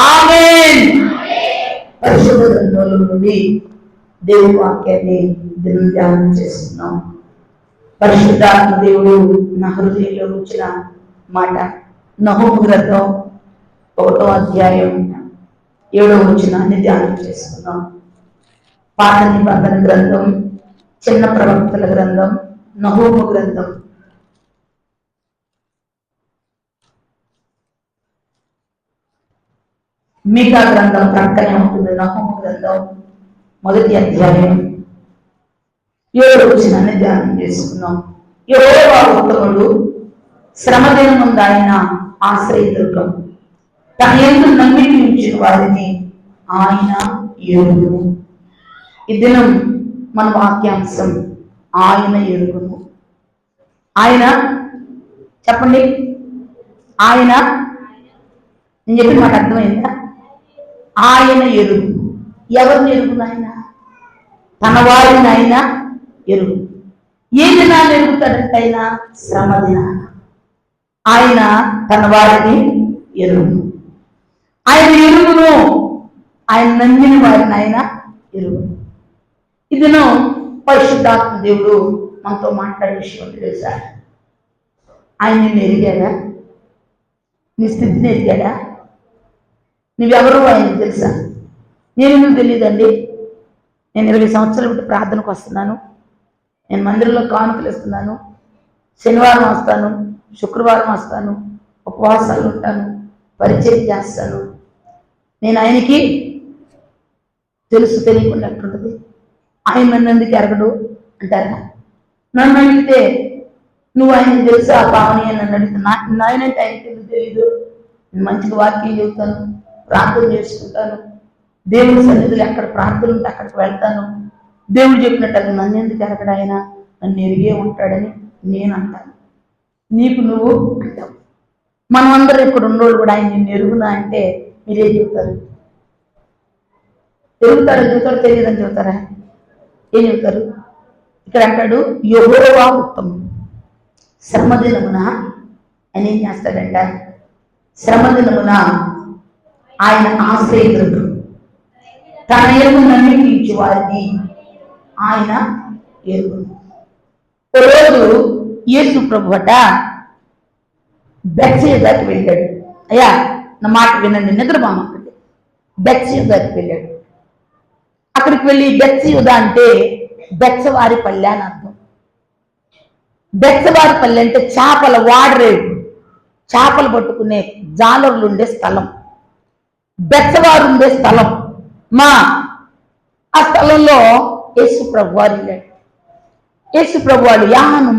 ఆమేన్. పరిశుద్ధ గ్రంథంలో నుండి దేవుని వాక్యాన్ని ధ్యానం చేస్తున్నాం. పరిశుద్ధాత్మ దేవుడు నా హృదయంలో వచ్చిన మాట నహూము గ్రంథం 1వ అధ్యాయం 7వ వచనాన్ని ధ్యానం చేసుకున్నాం. పాత నిబంధన గ్రంథం, చిన్న ప్రవక్తల గ్రంథం, నహూము గ్రంథం. మీకా గ్రంథం ప్రక్కనే ఉంటుంది. నహూము గ్రంథం 1వ అధ్యాయం 7వ వచనాన్ని ధ్యానం చేసుకున్నాం. యెహోవా ఉత్తముడు, శ్రమ దినముందు ఆయన ఆశ్రయదుర్గం, తన యందు నమ్మిక ఉంచిన వారిని ఆయన ఎరుగును. ఈ దినం మన వాక్యాంశం ఆయన ఎరుగును. ఆయన చెప్పండి, ఆయన. నేను చెప్పిన మాట అర్థమైందా? ఆయన ఎరుగు. ఎవరిని ఎరుగును? ఆయన తన వారిని ఆయన ఎరుగు. ఏ దినాన్ని ఎరుగుతాడంటే ఆయన శ్రమ దినాన ఆయన తన వారిని ఎరుగును. ఆయన ఎరుగును. ఆయన నమ్మిన వారిని ఆయన ఎరుగును. ఈ దినం పరిశుద్ధాత్మ దేవుడు మనతో మాట్లాడే విషయం తెలుసా? ఆయన నిన్ను ఎరిగాడా? నీ స్థితిని ఎరిగాడా? నువ్వెవరు ఆయనకు తెలుసా? నేను ఎందుకు తెలియదండి. నేను 20 సంవత్సరాల బట్టి ప్రార్థనకు వస్తున్నాను. నేను మందిరంలో కానుకలు ఇస్తున్నాను. శనివారం వస్తాను, శుక్రవారం వస్తాను, ఉపవాసాలు ఉంటాను, పరిచయం చేస్తాను. నేను ఆయనకి తెలుసు తెలియకుండా ఉంటుంది. ఆయన నన్ను ఎందుకు ఎరగడు అంటారా? నన్ను అడిగితే నువ్వు ఆయనకు తెలుసా పావని అని నన్ను అడిగితే నాయనంటే ఆయనకి ఎందుకు తెలీదు? నేను మంచిగా వాక్యం చెబుతాను, ప్రార్థన చేసుకుంటాను, దేవుడి సన్నిధిలో ఎక్కడ ప్రార్థన ఉంటే అక్కడికి వెళ్తాను. దేవుడు చెప్పినట్టు నన్ను ఎందుకు ఎరగడు? ఆయన నన్ను ఎరిగే ఉంటాడని నేను అంటాను. నీకు నువ్వు అంటావు. మనం అందరం ఇక్కడ ఉన్నోళ్ళు కూడా ఆయన నిన్ను ఎరుగునా అంటే మీరేం చెబుతారు? ఎరుగుతారని చెబుతారు, తెలియదని చెబుతారా? ఏం చెబుతారు? ఇక్కడ అంటాడు యెహోవా ఉత్తముడు, శ్రమ దినమున ఆయన ఏం చేస్తాడంట? శ్రమ దినమున ఆయన ఆశ్రయదుర్గం, తన యందు నమ్మిక ఉంచు వారిని ఆయన ఎరుగును. ఓ రోజు యేసు ప్రభువట బెత్సెదాకి వెళ్ళాడు. అయ్యా నా మాట వినండి, నిద్రపోమండి. బెత్సెదాకి వెళ్ళాడు. అక్కడికి వెళ్ళి బెత్సెదా అంటే బెత్సవారి పల్లె అని అర్థం. బెత్సవారి పల్లె అంటే చేపల వాడరేడు, చేపలు పట్టుకునే జాలర్లు ఉండే స్థలం, బెత్సవారు ఉండే స్థలం. ఆ స్థలంలో యేసు ప్రభు వారు వెళ్ళాడు. యేసు ప్రభు వారు యోహాను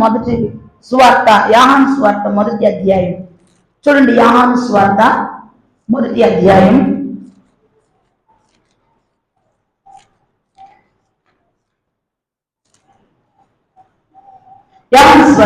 సువార్త 1వ అధ్యాయం చూడండి. యోహాను సువార్త 1వ అధ్యాయం 1వ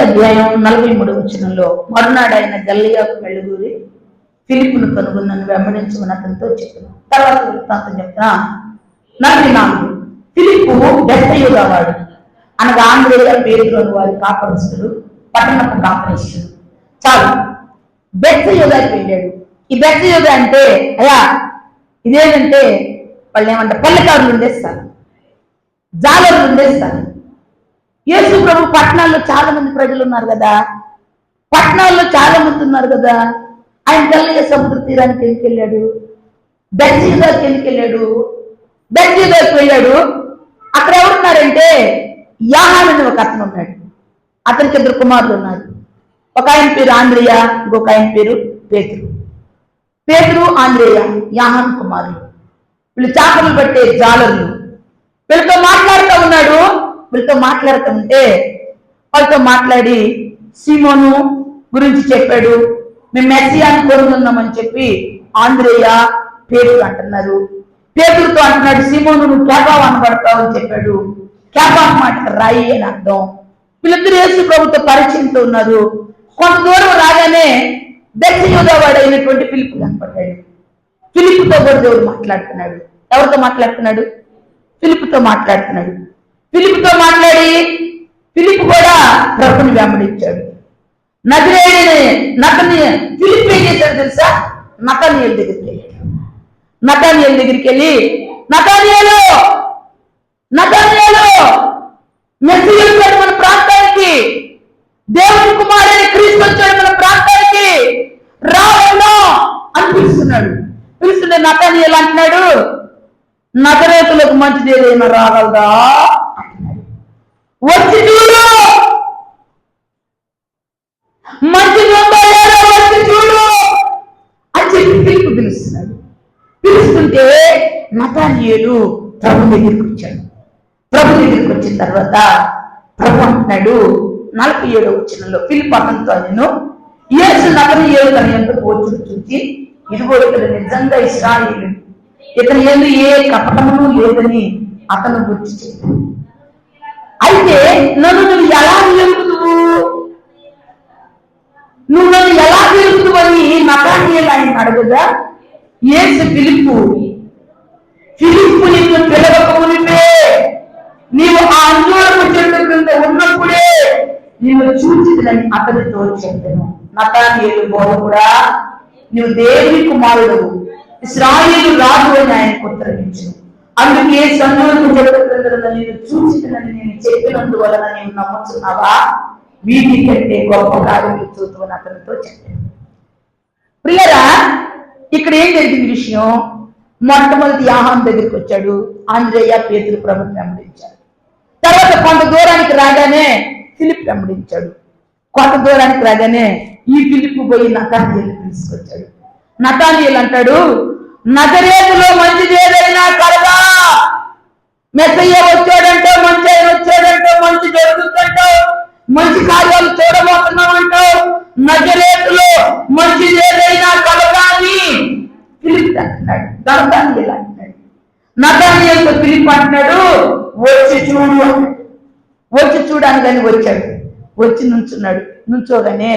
అధ్యాయం 43వ వచనంలో మరునాడు ఆయన గలిలయకు వెళ్ళగూరి ఫిలిప్పును కనుగొని నన్ను వెంబడించమని అతనితో చెప్పాను. తర్వాత వృత్తాంతం చెప్తున్నా. 44 ఫిలిప్పు బెత్సయిదా వాడు, అనగా ఆంద్రేయ, పేతురు అని వారి కాపరిస్తుడు, పట్టణపు కాపరిస్తుడు. చాలు, బెత్సయిదాకి వెళ్ళాడు. ఈ బెత్సయిదా అంటే అయ్యా ఇదేంటంటే వాళ్ళు ఏమంటారు, పల్లెకారులు ఉండేస్తారు, జాలర్లు ఉండేస్తారు. యేసు ప్రభు పట్టణాల్లో చాలా మంది ప్రజలు ఉన్నారు కదా, పట్టణాల్లో చాలా మంది ఉన్నారు కదా. ఆయన గలిలయ సముద్ర తీరానికి వెళ్ళాడు, బెత్సయిదాకి వెళ్ళాడు. బెత్సయిదాకి వెళ్ళాడు. అక్కడ ఎవరున్నారంటే యోహాను అని ఒక అతను ఉన్నాడు. అతనికి 2 కుమారులు ఉన్నారు. ఒక ఆయన పేరు ఆంద్రేయ, ఇంకొక ఆయన పేరు పేతురు. పేతురు ఆంద్రేయ యోహాను కుమారులు. వీళ్ళు చేపలు పట్టే జాలర్లు. వీళ్ళతో మాట్లాడుతూ ఉన్నాడు. వీళ్ళతో మాట్లాడుతుంటే వాళ్ళతో మాట్లాడి సీమోను గురించి చెప్పాడు. మేము మెస్సియాను కోరుకుందామని చెప్పి ఆంద్రేయ, పేతురు అంటున్నారు. పేతురుతో అంటున్నాడు, సీమోను నువ్వు కేఫా అనబడతావు అని చెప్పాడు. క్యాపాక్ మాట రాయి అని అర్థం. వీళ్ళిద్దరు యేసు ప్రభుతో పరిచయంతో ఉన్నారు. కొంత దూరం రాగానే దక్షిణవాడు అయినటువంటి ఫిలిప్ కనపడ్డాడు. ఫిలిప్తో కూడా దేవుడు మాట్లాడుతున్నాడు. ఎవరితో మాట్లాడుతున్నాడు? ఫిలిప్తో మాట్లాడుతున్నాడు. ఫిలిప్తో మాట్లాడి ఫిలిప్ కూడా ప్రభుని వెంబడించాడు. ఫిలిప్ ఏం చేశాడు తెలుసా? నతనీయేలు దగ్గరికి వెళ్ళాడు. నతనీయేలు దగ్గరికి వెళ్ళి నతనీయేలు మెస్సీయా వచ్చాడు మన ప్రాంతానికి, దేవుని కుమారుడైన క్రీస్తు వచ్చాడు మన ప్రాంతానికి, రావణ్ణో అని పిలుస్తున్నాడు. పిలుస్తుంటే నతనీయేలు అంటున్నాడు, నజరేతులకు మంచిది ఏదైనా రాగలదా అంటున్నాడు. వచ్చి చూడు, మంచిది ఉందో లేదో వచ్చి చూడు అని చెప్పి ఫిలిప్ పిలుస్తున్నాడు. పిలుస్తుంటే నతనీయేలు ప్రభు దగ్గరికి వచ్చాడు. ప్రభు దగ్గరికి వచ్చిన తర్వాత ప్రభు అంటున్నాడు 47వ వచనంలో, ఫిలిప్ అతనితో నేను యేసు నతనీయేలు తన యొద్దకు వచ్చుట చూచి, ఇదిగో ఇతడు నిజంగా ఇశ్రాయేలు, ఇతని యందు ఏ కపటమును లేదని అతను గుర్తు చేయడు. అయితే నన్ను నువ్వు ఎలా ఎరుగుదువు, నువ్వు నన్ను ఎలా ఎరుగుదువు అని నతనీయేలు ఆయన అడగగా, యేసు ఫిలిప్పు నిన్ను పిలవక మునిపే నీవు ఆ అంజూరపు చెట్టు క్రింద ఉన్నప్పుడే నీవు చూచిదని అతనితో చెప్పాను. నతనీయేలు బోధకుడా, నీవు దేవుని కుమారుడవు, ఇశ్రాయేలు రాజు అని ఆయనకు ఉత్తరమించు. అందుకే సంజూరపు చెట్టు క్రింద నీవు చూచిదని నేను చెప్పినందువలన నీవు నమ్ముతున్నావా? వీటి కంటే గొప్ప కార్యములు చూద్దామని అతనితో చెప్పాను. ప్రియరా, ఇక్కడ ఏం జరిగింది విషయం? మొట్టమొదటి యాహాను దగ్గరికి వచ్చాడు. ఆంద్రేయ, పేతురు ప్రభుని వెంబడించాడు. తర్వాత కొంత దూరానికి రాగానే ఫిలిప్ వెంబడించాడు. కొంత దూరానికి రాగానే ఈ ఫిలిప్ పోయి నతనీయేలు తీసుకొచ్చాడు. నతనీయేలు అంటాడు, నజరేతులో మంచిది ఏదైనా కలదా? మెస్సయ్య వచ్చాడంటో, మంచి ఆయన వచ్చాడంటో, మంచి జరుగుతుందంటో, మంచి కార్యాలు చూడబోతున్నామంటావు, నజరేతులో మంచిది ఏదైనా కలదా అని ఫిలిప్ అంటున్నాడు. నతనీయేలు అంటున్నాడు. నతనీయేలుతో ఫిలిప్ అంటున్నాడు, వచ్చి చూడు. వచ్చి చూడగానే వచ్చాడు. వచ్చి నుంచున్నాడు. నుంచోగానే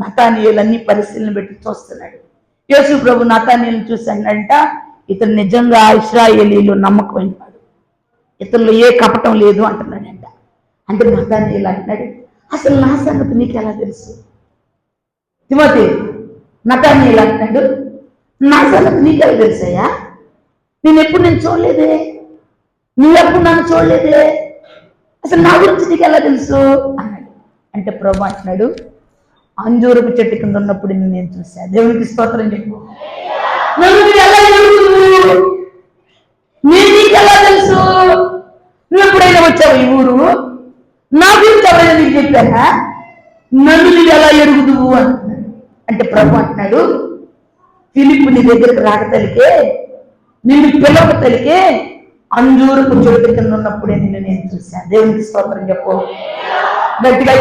నతనీయేలు అన్ని పరిశీలన పెట్టి చూస్తున్నాడు. యేసు ప్రభు నతనీయేలుని చూసి అన్నాడంట, ఇతను నిజంగా ఇశ్రాయేలీలో నమ్మకమైన వాడు, ఇతనిలో ఏ కపటం లేదు అంటున్నాడంట. అంటే నతనీయేలు అంటున్నాడు, అసలు నా సంగతి నీకు ఎలా తెలుసు? తిమోతి, నతనీయేలు అంటున్నాడు, నా సంగతి నీకెలా తెలుసయ్యా? నేను చూడలేదే, నువ్వెప్పుడు నన్ను చూడలేదే, అసలు నా గురించి నీకు ఎలా తెలుసు అన్నాడు. అంటే ప్రభు అంటున్నాడు, అంజూరపు చెట్టు కింద ఉన్నప్పుడు నేను చూశాను. దేవునికి స్తోత్రం చెప్పు. నన్ను ఎలా ఎరుగుదువు? నేను నీకు ఎలా తెలుసు? నువ్వు ఎప్పుడైనా వచ్చావు ఈ ఊరు? నా గురించి ఎవరైనా నీకు చెప్పానా? నన్ను నీకు ఎలా ఎరుగుదువు అంటున్నాడు. అంటే ప్రభు అంటున్నాడు, ఫిలిప్ నీ దగ్గరికి రాకతలికే, నిన్ను పిలవక తలికే అంజూరపు చెట్టు కింద ఉన్నప్పుడే నేను చూశాను. దేవునికి స్తోత్రం చెప్పు. గట్టిగా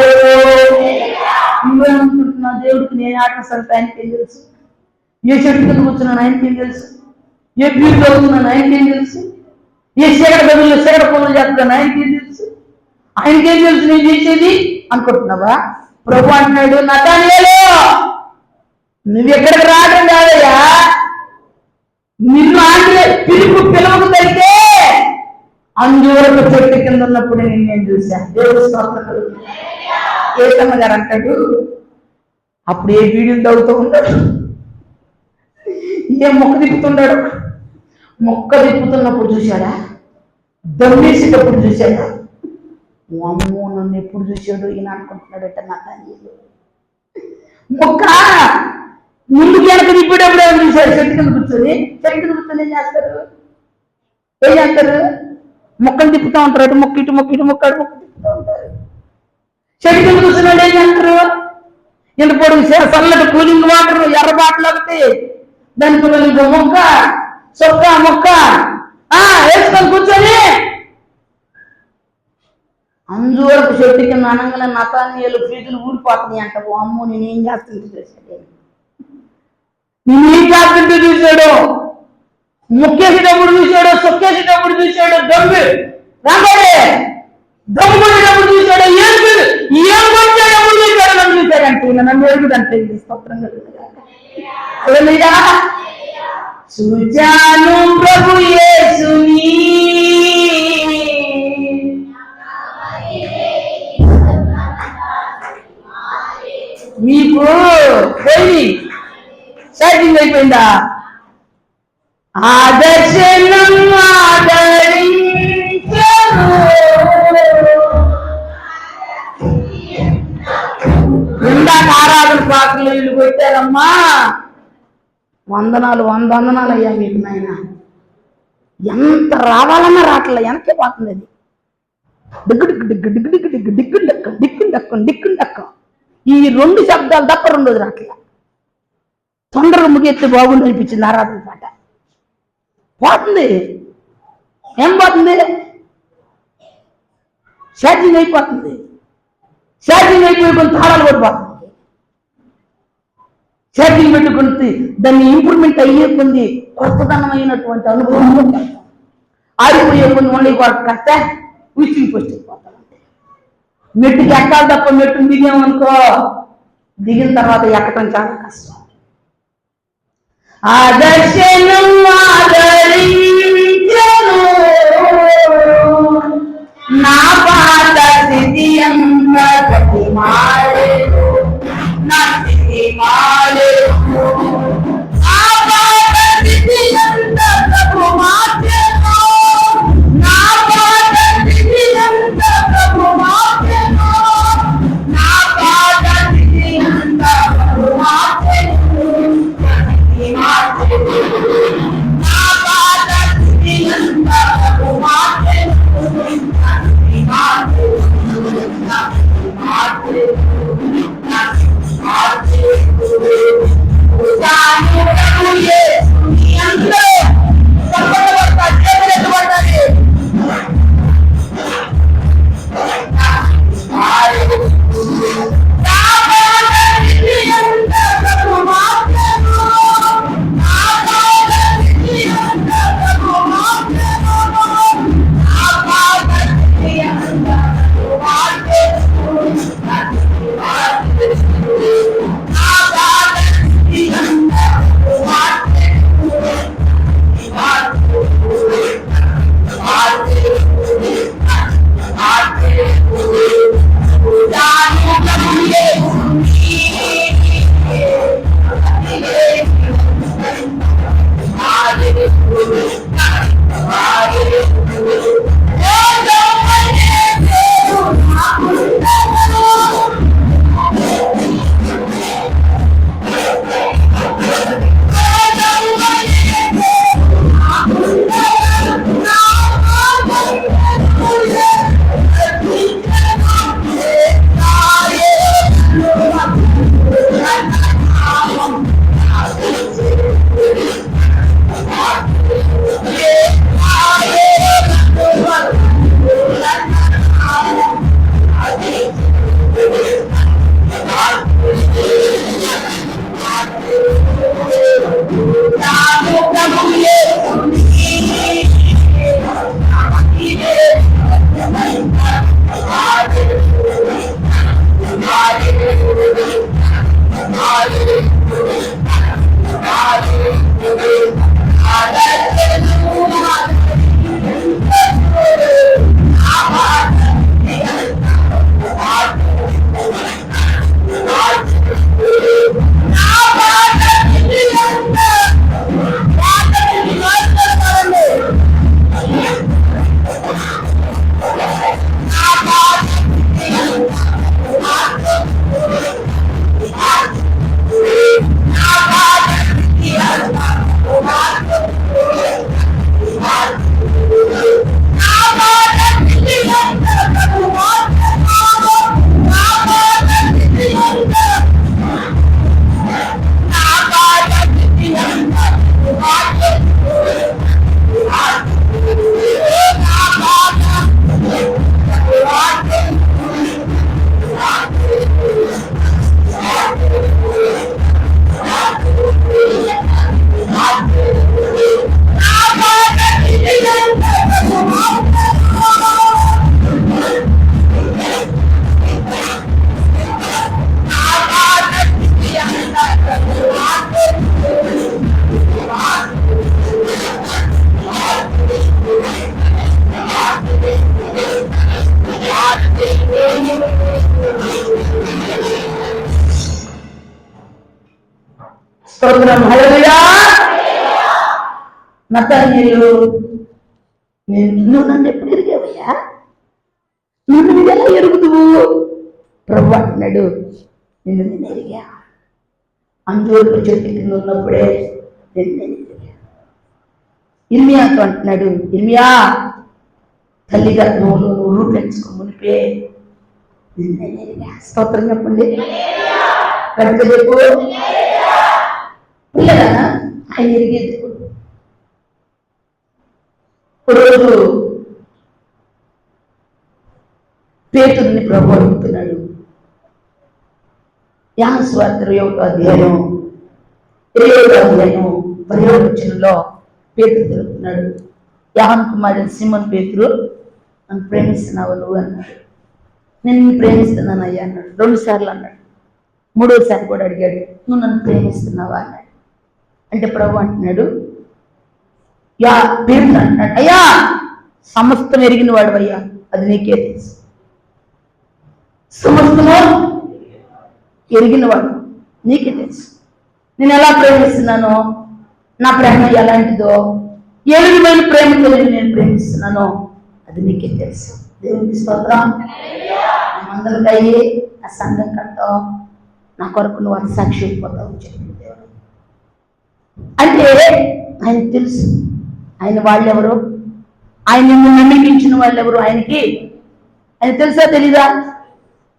నువ్వేమనుకుంటున్నా? దేవుడికి నేను ఆట సరిగ్గా ఆయనకి ఏం తెలుసు? ఏ చెట్టు కింద కూర్చున్నాను ఆయనకి ఏం తెలుసు? ఏ బీరు చదువుతున్నాను ఆయనకి ఏం తెలుసు? ఏ శేఖర గదుల్లో శేఖర పనులు చేస్తున్నాను ఆయనకి ఏం తెలుసు? ఆయనకేం తెలుసు నేను చేసేది అనుకుంటున్నావా? ప్రభు అంటున్నాడు, నతనీయేలు నువ్వు ఎక్కడికి రావడం కాదయ్యా, నిన్ను ఆంధ్రే పిలుపు పిలువకు తగ్గితే అంజూరపు చెట్టు కింద ఉన్నప్పుడు నేను చూశాను. దేవుడు స్తోత్రం. ఏసమ్మ గారు అంటాడు, అప్పుడు ఏ వీడియోలు తగ్గుతూ ఉంటాడు, ఏ మొక్క తిప్పుతున్నాడు. మొక్క తిప్పుతున్నప్పుడు చూశాడా? దమ్మేసేటప్పుడు చూశాడా? అమ్మో నన్ను ఎప్పుడు చూశాడు ఈయన అనుకుంటున్నాడట నతనీయేలు. మొక్క ముందుకు వెనక తిప్పేటప్పుడు ఏమైనా చూశాడు? చెట్టు కింద కూర్చొని ఏం చేస్తారు? మొక్కలు తిప్పుతూ ఉంటారు. అటు మొక్క ఇటు మొక్క ఇటు మొక్క అటు మొక్క తిప్పుతూ ఉంటారు. చెట్టు కింద కూర్చున్నాడు ఏం చేస్తారు? ఇంత పొడుగు చల్లటి కూలింగ్ వాటర్ ఎర్ర బాటలు ఒకటి, దానికి మొక్క చొక్క మొక్క వేసుకొని కూర్చొని అంజూరపు చెట్టు కింద అనగానే నతనీయేలు ఫీజులు ఊడిపోతున్నాయి అంట. అమ్మో నేనేం చేస్తుంటే చూశాడు, నేనేం చేస్తుంటే చూశాడు, ముక్కేసేటప్పుడు చూశాడు, సొక్కేసేటప్పుడు చూశాడు, దొంగ రాబోయే మెరుగుడు అంటే స్తోత్రం కలుగుతుంది. చూచాను ప్రభు యేసుని మీకు పోయి సైటింగ్ అయిపోయిందా? ఆదర్శనం ఆదరించను ఇందాక ఆరాధన పాటలు ఇల్లు కొట్టారమ్మా. వందనాలు అయ్యా మీకు నాయన. ఎంత రావాలన్నా రావట్లే, వెనకే పోతుంది అది. డిగ్గు డిగ్గు డిగ్గు డిగ్గు డిగ్గు డిగ్గు డిగ్గు డక్కం డిక్కు డక్కం డిక్కు డక్కం. ఈ 2 శబ్దాలు తప్ప 2 రావట్లే. తొందరగా ముగిస్తే బాగుంది అనిపించింది ఆరాధన పాట. పోతుంది. ఏం పోతుంది? ఛార్జింగ్ అయిపోతుంది. ఛార్జింగ్ అయిపోయి కొన్ని తాళాలు పడిపోతుంది. ఛార్జింగ్ పెట్టుకుంటే దాన్ని ఇంప్రూవ్మెంట్ అయ్యే కొన్ని కొత్తదనమైనటువంటి అనుభవం ఆడిపోయే కొన్ని ఓన్లీ వర్క్ కాస్త విసిగి పోస్ట్ అయిపోతాం. మెట్టుకి ఎక్కాలి తప్ప మెట్టు దిగామనుకో, దిగిన తర్వాత ఎక్కడం చాలా కష్టం. ఆదర్శనం ఆదరించను నా పాత స్థితి అంతా గతి మారేను, నా స్థితి మారేను, నా పాత స్థితి అంతా ప్రభు మార్చెను, నా పాత స్థితి అంతా ప్రభు మార్చెను, నా పాత స్థితి అంతా ప్రభు మార్చెను, నా పాత స్థితి అంతా ప్రభు మార్చెను. స్తోత్రం. హల్లెలూయా. నతనయేలు, నువ్వు నన్ను ఎప్పుడు ఎరిగావయ్యా? నువ్వు ఎలా ఎరుగుదువు? ప్రభు అంటున్నాడు, నిన్ను నేను ఎరిగా. అంజూరపు చెట్టు కింద ఉన్నప్పుడే నేను ఎరిగా. ఇర్మియాతో అంటున్నాడు, ఇర్మియా, తల్లి గర్భంలో నువ్వు పెంచుకో మునిపే నిన్ను నేను ఎరిగా. స్తోత్రం చెప్పండి. కనుక చెప్పు పిల్లగా ఆయన ఎరిగేది. రోజు పేతురుని ప్రభు అడుగుతున్నాడు. యోహాను సువార్త 21వ అధ్యాయం 17వ వచనంలో పేతురు తెలుపుతున్నాడు, యోహాను కుమారుడు సీమోను పేతురు, నన్ను ప్రేమిస్తున్నావు నువ్వు అన్నాడు. నేను నిన్ను ప్రేమిస్తున్నాను అయ్యా అన్నాడు. 2 సార్లు అన్నాడు. 3వసారి కూడా అడిగాడు, నువ్వు నన్ను ప్రేమిస్తున్నావా అన్నాడు. అంటే ప్రభు అంటున్నాడు, పేతురు అంటున్నాడు, అయ్యా సమస్తం ఎరిగిన వాడు అయ్యా, అది నీకే తెలుసు. సమస్తము ఎరిగినవాడు, నీకే తెలుసు నేను ఎలా ప్రేమిస్తున్నానో, నా ప్రేమ ఎలాంటిదో, ఏ విధమైన ప్రేమతో నేను ప్రేమిస్తున్నానో అది నీకే తెలుసు. దేవునికి స్తోత్రం. అందరికీ ఆ సంఘం కట్టావు, నా కొరకు నువ్వు అంత సాక్షి అయిపోతావు చెప్పింది దేవుడు. అంటే ఆయన తెలుసు ఆయన వాళ్ళెవరు, ఆయన నమ్మించిన వాళ్ళెవరు ఆయనకి తెలుసా తెలీదా?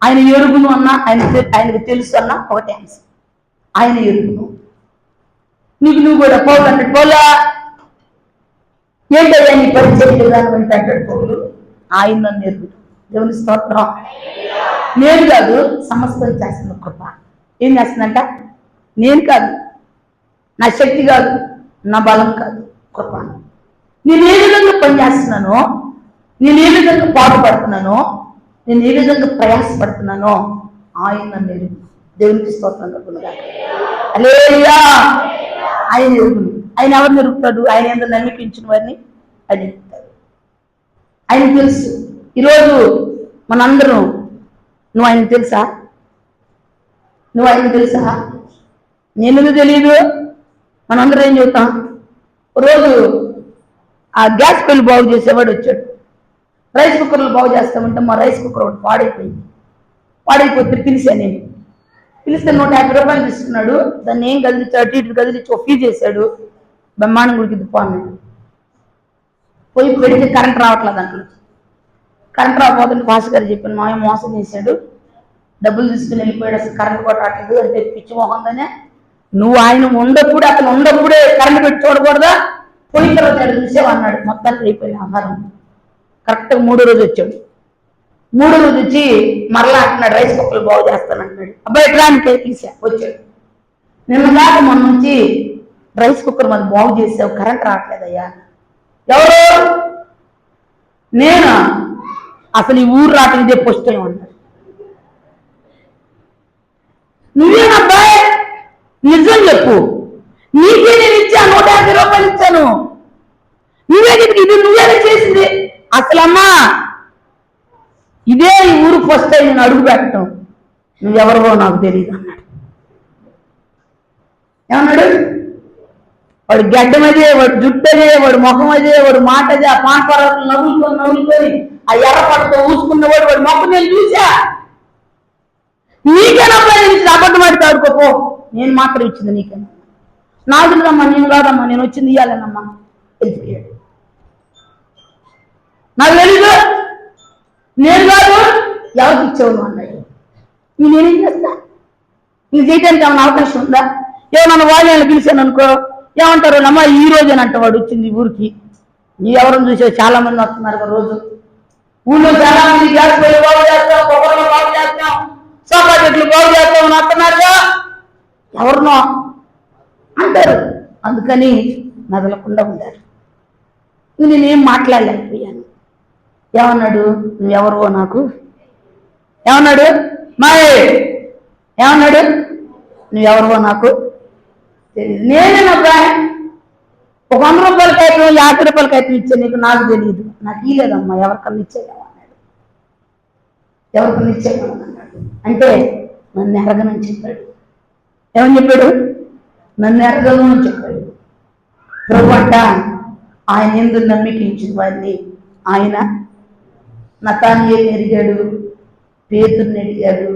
ఆయన ఎరుగును అన్నా ఆయనకు తెలుసు అన్నా ఒకటే ఆన్సర్, ఆయన ఎరుగును. నువ్వు కూడా పౌలు అంటే పౌలా ఏంటయ్యా నీ పరిచయం విధానం అంటే అంటాడు పౌలు, ఆయన నన్ను ఎరుగును. దేవుని స్తోత్రం. నేను కాదు, సమస్తం చేస్తున్న కృప. ఏం చేస్తుందంట? నేను కాదు, నా శక్తి కాదు, నా బలం కాదు, కృప. నేను ఏ విధంగా పనిచేస్తున్నానో, నేను ఏ విధంగా పాటుపడుతున్నానో, నేను ఏ విధంగా ప్రయాసపడుతున్నానో ఆయన నన్ను ఎరుగు. దేవునికి స్తోత్రం కలుగునుగాక. హల్లెలూయా. ఆయన ఎరుగును. ఆయన ఎవరిని ఎరుగుతాడు? ఆయన ఎంత నమ్మికించిన వారిని ఆయన ఎరుగుతాడు. ఆయన తెలుసు. ఈరోజు మనందరం, నువ్వు ఆయన తెలుసా? నువ్వు ఆయన తెలుసా? నేను తెలియదు. మనందరం ఏం చెబుతాం? రోజు ఆ గ్యాస్ బిల్లు బాగు చేసేవాడు వచ్చాడు. రైస్ కుక్కర్లు బాగు చేస్తామంటే మా రైస్ కుక్కర్ ఒకటి పాడైపోతే పిలిచాను నేను. పిలిస్తే 150 రూపాయలు తీసుకున్నాడు. దాన్ని ఏం కదిలించాడు, అటు ఇటు కదిలించి ఒక ఫీ చేశాడు. బ్రహ్మాండం గుడికి పోన్నాడు. పోయి పెడితే కరెంట్ రావట్లేదు అంటాడు. కరెంట్ రాకపోతుంటే భాష గారు చెప్పాను, మా మోసం చేశాడు, డబ్బులు తీసుకుని వెళ్ళిపోయాడు, అసలు కరెంట్ కూడా రావట్లేదు అంటే పిచ్చి మొహంగానే. నువ్వు ఆయన ఉండప్పుడే, అతను ఉండప్పుడే కరెంట్ పెట్టి చూడకూడదా? పోయిన తర్వాత చూసావు అన్నాడు. మొత్తానికి అయిపోయింది ఆహారం. కరెక్ట్గా 3వ రోజు వచ్చాడు. 3వ రోజు వచ్చి మరలా అంటున్నాడు, రైస్ కుక్కర్లు బాగు చేస్తానంటున్నాడు. అబ్బాయి ఎట్లానికి తీసా వచ్చాడు. నిన్న దాకా మన నుంచి రైస్ కుక్కర్ మనం బాగు చేసావు, కరెంట్ రావట్లేదయ్యా. ఎవరు? నేను. అసలు ఈ ఊరు రావటం ఇదే ఫస్ట్ టైం అన్నాడు. నువ్వేనబ్బాయి నిజం చెప్పు, నీకే నేను ఇచ్చా, 150 రూపాయలు ఇచ్చాను, ఇది నువ్వేనా చేసింది? అసలమ్మా ఇదే ఈ ఊరు ఫస్ట్ టైం నేను అడుగు పెట్టడం, నువ్వెవరో నాకు తెలియదు అన్నాడు. ఏమన్నాడు? వాడు గడ్డం అదే, వాడు జుట్టు అదే, వాడు ముఖం అదే, వాడు మాట అదే, ఆ పాన్పరాలు నవ్వుకొని ఆ ఎర్రపడతో ఊసుకున్నవాడు వాడు మొక్క నేను చూసా. నీకేనమ్మా నేను ఇచ్చింది, అబద్ధం ఆడితే ఆడుకోపో, నేను మాత్రం ఇచ్చింది నీకేనా? నాకు రమ్మా, నేను కాదమ్మా, నేను వచ్చింది ఇయ్యాలనమ్మా. వెళ్ళిపోయాడు. నాకు తెలీదు, నేను కాదు, ఎవరికి ఇచ్చావు అన్నాడు. నేనేం చేస్తా? నీకు చేయడానికి ఏమన్నా అవకాశం ఉందా? ఏమన్నా వాళ్ళని పిలిచాను అనుకో, ఏమంటారు? అమ్మ ఈ రోజేనంట వాడు వచ్చింది ఊరికి. నీ ఎవరిని చూసే చాలా మంది వస్తున్నారు కదా రోజు. ఊళ్ళో చాలా మంది గ్యాస్ పొయ్యి బాగు చేస్తాం, కొబ్బరిలో బాగు చేస్తాం, సోఫా చెట్లు బాగు చేస్తాం అని వస్తున్నారుగా, ఎవరినో అంటారు. అందుకని నదలకుండా ఉండారు. నేనేం మాట్లాడలేకపోయాను. ఏమన్నాడు? నువ్వెవరో నాకు ఏమన్నాడు? ఏమన్నాడు? నువ్వెవరో నాకు తెలియదు. నేనేనబ్బా ఒక 100 రూపాయలకి అయితే 50 రూపాయలకి అయితే ఇచ్చా, నీకు నాకు తెలియదు. నాకు ఇలేదమ్మా, ఎవరికన్నా ఇచ్చేదేమో అన్నాడు. ఎవరికన్నా ఇచ్చేదేమో అన్నాడు. అంటే నన్ను ఎరగనని చెప్పాడు. ఏమని చెప్పాడు? నన్ను ఎరగను అని చెప్పాడు. ప్రభు అంట ఆయన ఎందు నమ్మికించిన వారిని ఆయన నతానియేలుని ఎరిగాడు, పేతురుని ఎరిగాడు,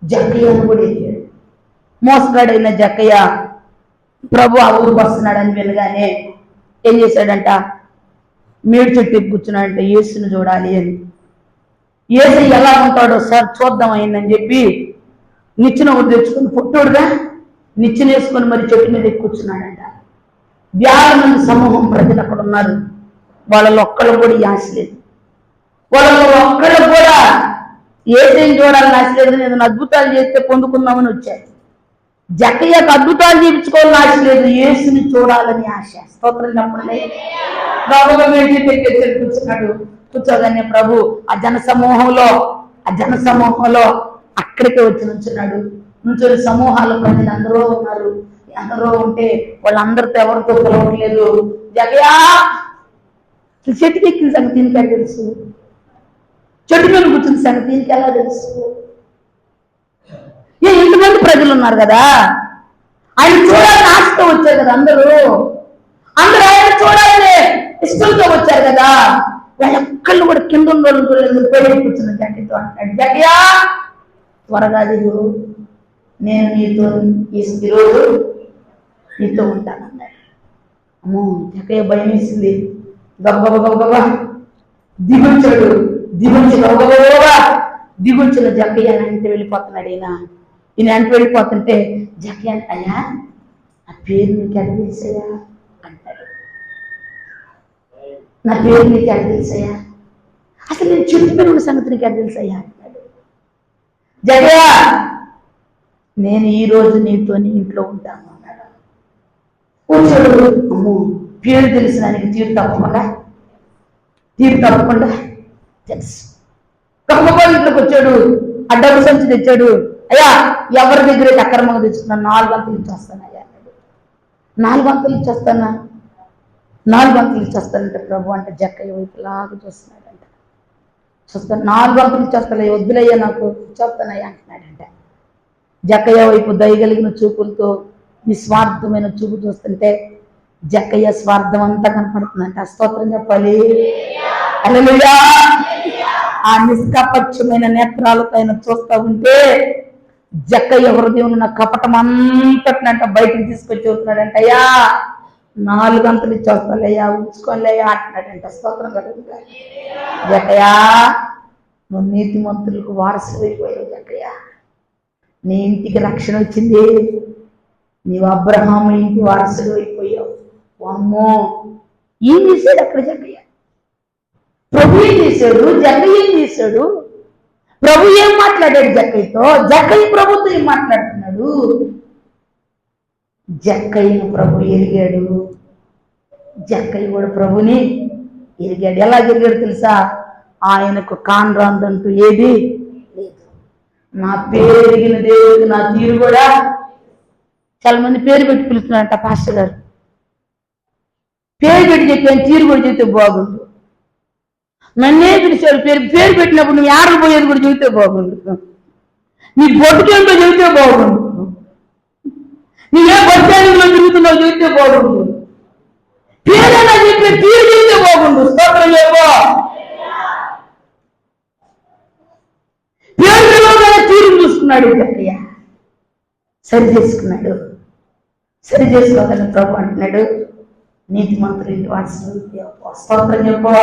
జక్కయ్యను కూడా ఎరిగాడు. మోసగాడైన జక్కయ్య ప్రభు ఆ ఊరికి వస్తున్నాడని వినగానే ఏం చేశాడంట, మేడు చెట్టు కూర్చున్నాడంట యేసుని చూడాలి అని. యేసు ఎలా ఉంటాడో సార్ చూద్దాం అయిందని చెప్పి నిచ్చెన ఒకటి తెచ్చుకొని పుట్టోడుగా నిచ్చెన వేసుకొని మరి చెట్టు మీద కూర్చున్నాడంట. వేల మంది సమూహం ప్రజలు అక్కడ ఉన్నారు. వాళ్ళలో ఒక్కళ్ళు కూడా ఈ ఆశ లేదు. వాళ్ళలో ఒక్కళ్ళు కూడా యేసుని చూడాలని ఆశ లేదు. నేను అద్భుతాలు చేస్తే పొందుకుందామని వచ్చారు. జక్కయ్యకు అద్భుతాలు చేయించుకోవాలని ఆశ లేదు, యేసుని చూడాలని ఆశ. స్తోత్రం చెప్పండి. కూర్చున్నాడు. కూర్చోగానే ప్రభు ఆ జన సమూహంలో అక్కడికే వచ్చి నుంచున్నాడు. నుంచొని సమూహాలు ప్రజలు అందరూ ఉన్నారు. అందరూ ఉంటే వాళ్ళందరితో ఎవరితో పిలవట్లేదు. జగయా చెట్టుకి ఎక్కిన సంగతి దీనికి ఎలా తెలుసు? చెట్టు మీద కూర్చున్న సంగతి దీనికి ఎలా తెలుసు? ఇంతమంది ప్రజలు ఉన్నారు కదా, ఆయన చూడాలని ఆశతో వచ్చారు కదా, అందరూ ఆయన చూడాలని ఇష్టంతో వచ్చారు కదా. ఒక్కళ్ళు కూడా కింద ఉన్న వాళ్ళు కూర్చున్న జక్కయ్యతో అంటాడు, జక్కయ్య త్వరగా దిగు, నేను ఈరోజు నీతో ఉంటానన్నాడు. అమ్మో జక్కయ్య భయం వేసింది. గబగబా దిగుంచాడు. దిగుంచిన జక్కయ్య అంటే వెళ్ళిపోతున్నాడు. ఈయన అంటే వెళ్ళిపోతుంటే జక్కయ్య అయ్యా నా పేరు నీకు ఎలా తెలుసయ్యా అంటాడు. నా పేరు నీకు ఎలా తెలుసయ్యా, అసలు నేను చెట్టు మీద ఉన్న సంగతి నీకు ఎలా తెలుసయ్యా అంటాడు. జక్కయ్య నేను ఈరోజు నీతో ఇంట్లో ఉంటాను అన్నాడు. కూర్చోడు. అమ్మో పేరు తెలిసిన ఆయనకి తీరు తప్పకుండా తెలుసు. గొప్ప ఇంట్లోకి వచ్చాడు. ఆ డబ్బు సంచి తెచ్చాడు. అయ్యా ఎవరి దగ్గర అక్రమంగా తెచ్చుకున్నా 4 గంటలు ఇచ్చేస్తానయ్యా అన్నాడు. 4 గంటలు ఇచ్చేస్తానా? 4 గంటలు ఇచ్చేస్తానంటే ప్రభు అంటే జక్కయ్య వైపు లాగా చూస్తున్నాడంట. చూస్తాను 4 గంటలు ఇచ్చేస్తానయ్యా, వద్దులయ్యా నాకు ఇచ్చేస్తానయ్యా అంటున్నాడంట. జక్కయ్య వైపు దయగలిగిన చూపులతో నిస్వార్థమైన చూపు చూస్తుంటే జక్కయ్య స్వార్థం అంతా కనపడుతుందంట. స్తోత్రం చెప్పాలి. హల్లెలూయా. ఆ నిష్కపక్షమైన నేత్రాలతో ఆయన చూస్తూ ఉంటే జక్కయ్య హృదయం ఉన్న కపటం అంతటినంట బయటకు తీసుకొచ్చి చూస్తున్నాడంట. అయ్యా 4 గంటలు ఇచ్చేస్తాలయ్యా, ఉంచుకోలేయా అంటున్నాడంట. స్తోత్రం కలుగుతా. జక్కయ్య నువ్వు నీతిమంతులకు వారసులు అయిపోయావు. జక్కయ్య నీ ఇంటికి రక్షణ వచ్చింది. నీవు అబ్రహాము ఇంటి వారసులు అయిపోయావు. అమ్మో ఏం చేశాడు అక్కడ జక్కయ్య? ప్రభు ఏం చేశాడు? జక్కయ్య ఏం చేశాడు? ప్రభు ఏం మాట్లాడాడు జక్కయ్యతో? జక్కయ్య ప్రభుతో ఏం మాట్లాడుతున్నాడు? జక్కయ్యను ప్రభు ఎరిగాడు. జక్కయ్య కూడా ప్రభుని ఎరిగాడు. ఎలా ఎరిగాడు తెలుసా? ఆయనకు కాన్రాందంటూ ఏది లేదు. నా పేరు ఎరిగిన దేవుడికి నా తీరు కూడా. చాలా మంది పేరు పెట్టి పిలుస్తున్నారంట పాస్టర్ గారు. పేరు పెట్టి చెప్పాను, తీరు కూడా చెబితే బాగుండు. నన్నే పిలిచాడు. పేరు పెట్టినప్పుడు నువ్వు యాడలు పోయేది కూడా చెబితే బాగుండు. నీ బొట్టుకేంటో చెబితే బాగుండు. నీవే బొట్టానిలో తిరుగుతున్నావు చెబితే బాగుండు. పేరైనా చెప్పే తీరు చెబితే బాగుండు. స్తోత్రం చెప్పో. పేరులో తీరు చూసుకున్నాడు జక్కయ్య. సరి చేసుకున్నాడు. సరి చేసుకోగలను ప్రభు అంటున్నాడు. నీతిమంతులు ఇంటి వారసులు. స్తోత్రం చెప్పో.